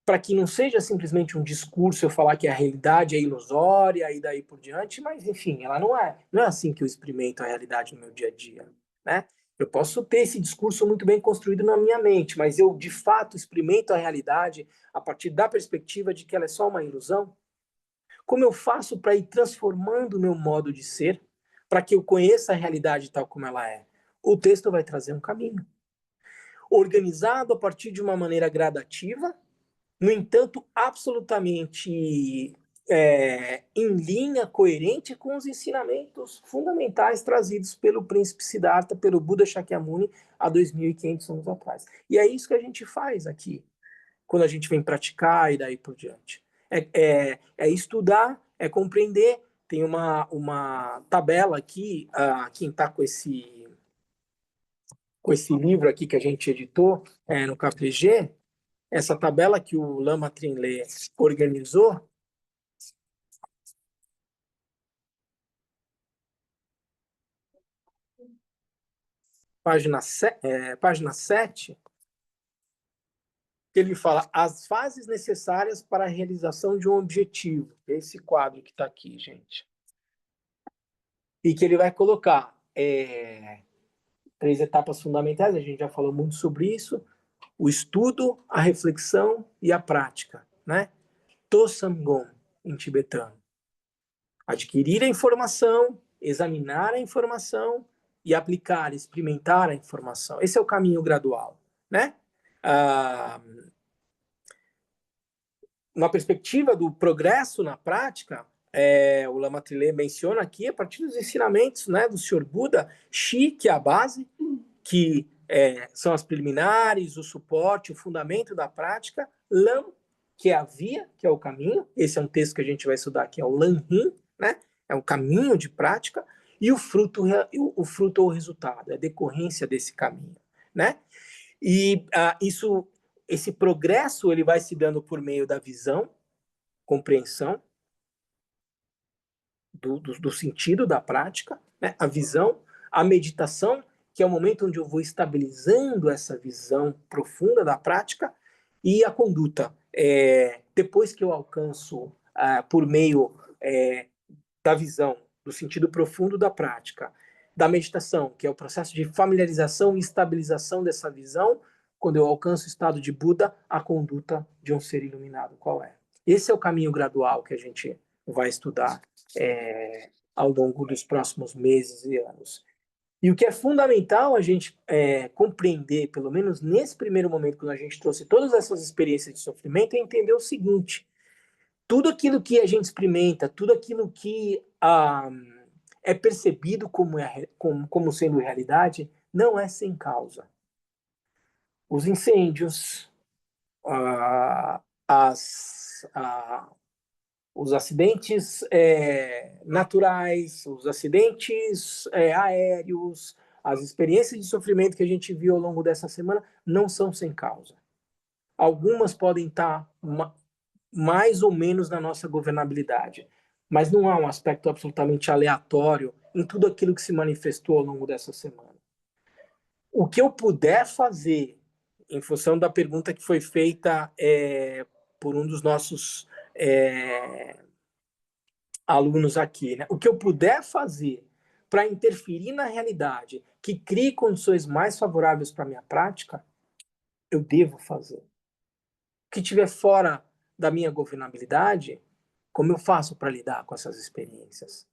Para que não seja simplesmente um discurso, eu falar que a realidade é ilusória e daí por diante, mas enfim, ela não é assim que eu experimento a realidade no meu dia a dia, né? Eu posso ter esse discurso muito bem construído na minha mente, mas eu de fato experimento a realidade a partir da perspectiva de que ela é só uma ilusão? Como eu faço para ir transformando o meu modo de ser, para que eu conheça a realidade tal como ela é? O texto vai trazer um caminho, organizado a partir de uma maneira gradativa, no entanto, absolutamente em linha, coerente com os ensinamentos fundamentais trazidos pelo príncipe Siddhartha, pelo Buda Shakyamuni, há 2.500 anos atrás. E é isso que a gente faz aqui, quando a gente vem praticar e daí por diante. É estudar, é compreender. Tem uma tabela aqui, quem está com esse livro aqui que a gente editou no KPG, essa tabela que o Lama Trinley organizou, página 7, ele fala as fases necessárias para a realização de um objetivo. Esse quadro que está aqui, gente. E que ele vai colocar 3 etapas fundamentais, a gente já falou muito sobre isso, o estudo, a reflexão e a prática, né? Tosamgon, em tibetano. Adquirir a informação, examinar a informação e aplicar, experimentar a informação. Esse é o caminho gradual, né? Na perspectiva do progresso na prática, o Lama Trilé menciona aqui, a partir dos ensinamentos, né, do Sr. Buda, Shi, que é a base, que são as preliminares, o suporte, o fundamento da prática, Lam, que é a via, que é o caminho, esse é um texto que a gente vai estudar aqui, é o Lamrim, né? É um caminho de prática, e o fruto ou o resultado, é a decorrência desse caminho, né? E esse progresso ele vai se dando por meio da visão, compreensão do sentido da prática, né? A visão, a meditação, que é o momento onde eu vou estabilizando essa visão profunda da prática, e a conduta. Depois que eu alcanço, por meio da visão, do sentido profundo da prática, da meditação, que é o processo de familiarização e estabilização dessa visão, quando eu alcanço o estado de Buda, a conduta de um ser iluminado, qual é? Esse é o caminho gradual que a gente vai estudar ao longo dos próximos meses e anos. E o que é fundamental a gente compreender, pelo menos nesse primeiro momento, quando a gente trouxe todas essas experiências de sofrimento, é entender o seguinte: tudo aquilo que a gente experimenta, tudo aquilo que é percebido como sendo realidade, não é sem causa. Os incêndios, os acidentes naturais, os acidentes aéreos, as experiências de sofrimento que a gente viu ao longo dessa semana não são sem causa. Algumas podem estar mais ou menos na nossa governabilidade, mas não há um aspecto absolutamente aleatório em tudo aquilo que se manifestou ao longo dessa semana. O que eu puder fazer, em função da pergunta que foi feita por um dos nossos alunos aqui, né? O que eu puder fazer para interferir na realidade, que crie condições mais favoráveis para a minha prática, eu devo fazer. O que estiver fora da minha governabilidade, como eu faço para lidar com essas experiências?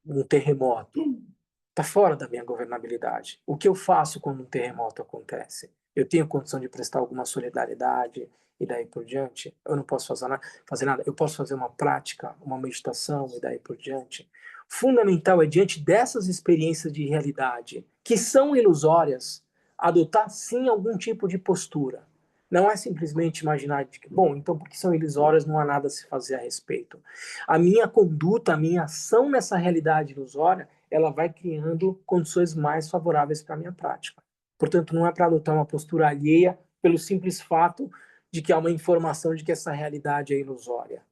Um terremoto está fora da minha governabilidade. O que eu faço quando um terremoto acontece? Eu tenho condição de prestar alguma solidariedade e daí por diante? Eu não posso fazer nada. Eu posso fazer uma prática, uma meditação e daí por diante? Fundamental é, diante dessas experiências de realidade, que são ilusórias, adotar sim algum tipo de postura. Não é simplesmente imaginar de que, bom, então porque são ilusórias não há nada a se fazer a respeito. A minha conduta, a minha ação nessa realidade ilusória, ela vai criando condições mais favoráveis para a minha prática. Portanto, não é para adotar uma postura alheia pelo simples fato de que há uma informação de que essa realidade é ilusória.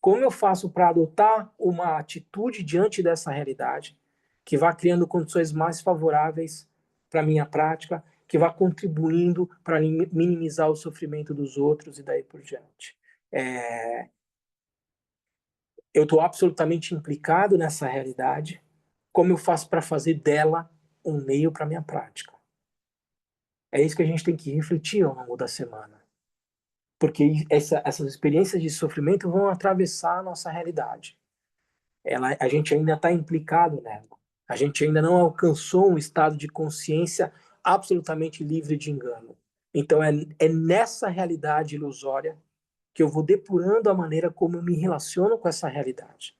Como eu faço para adotar uma atitude diante dessa realidade que vá criando condições mais favoráveis para a minha prática, que vá contribuindo para minimizar o sofrimento dos outros e daí por diante. Eu estou absolutamente implicado nessa realidade. Como eu faço para fazer dela um meio para a minha prática? É isso que a gente tem que refletir ao longo da semana. Porque essas experiências de sofrimento vão atravessar a nossa realidade. A gente ainda está implicado nela. A gente ainda não alcançou um estado de consciência absolutamente livre de engano. Então, é nessa realidade ilusória que eu vou depurando a maneira como eu me relaciono com essa realidade.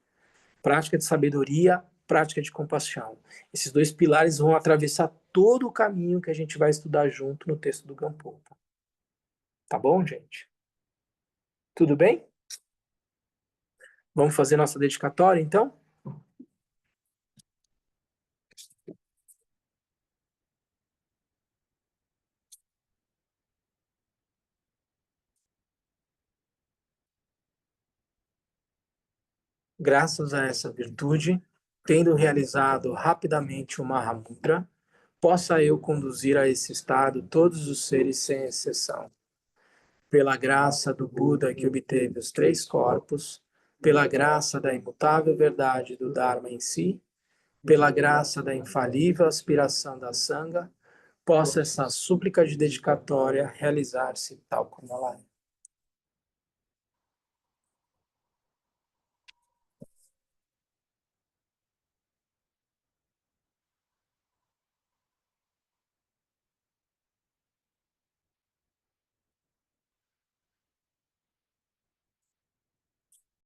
Prática de sabedoria, prática de compaixão. Esses dois pilares vão atravessar todo o caminho que a gente vai estudar junto no texto do Gampopa. Tá bom, gente? Tudo bem? Vamos fazer nossa dedicatória, então? Graças a essa virtude, tendo realizado rapidamente o Mahamudra, possa eu conduzir a esse estado todos os seres sem exceção. Pela graça do Buda que obteve os 3 corpos, pela graça da imutável verdade do Dharma em si, pela graça da infalível aspiração da Sangha, possa essa súplica de dedicatória realizar-se tal como ela é.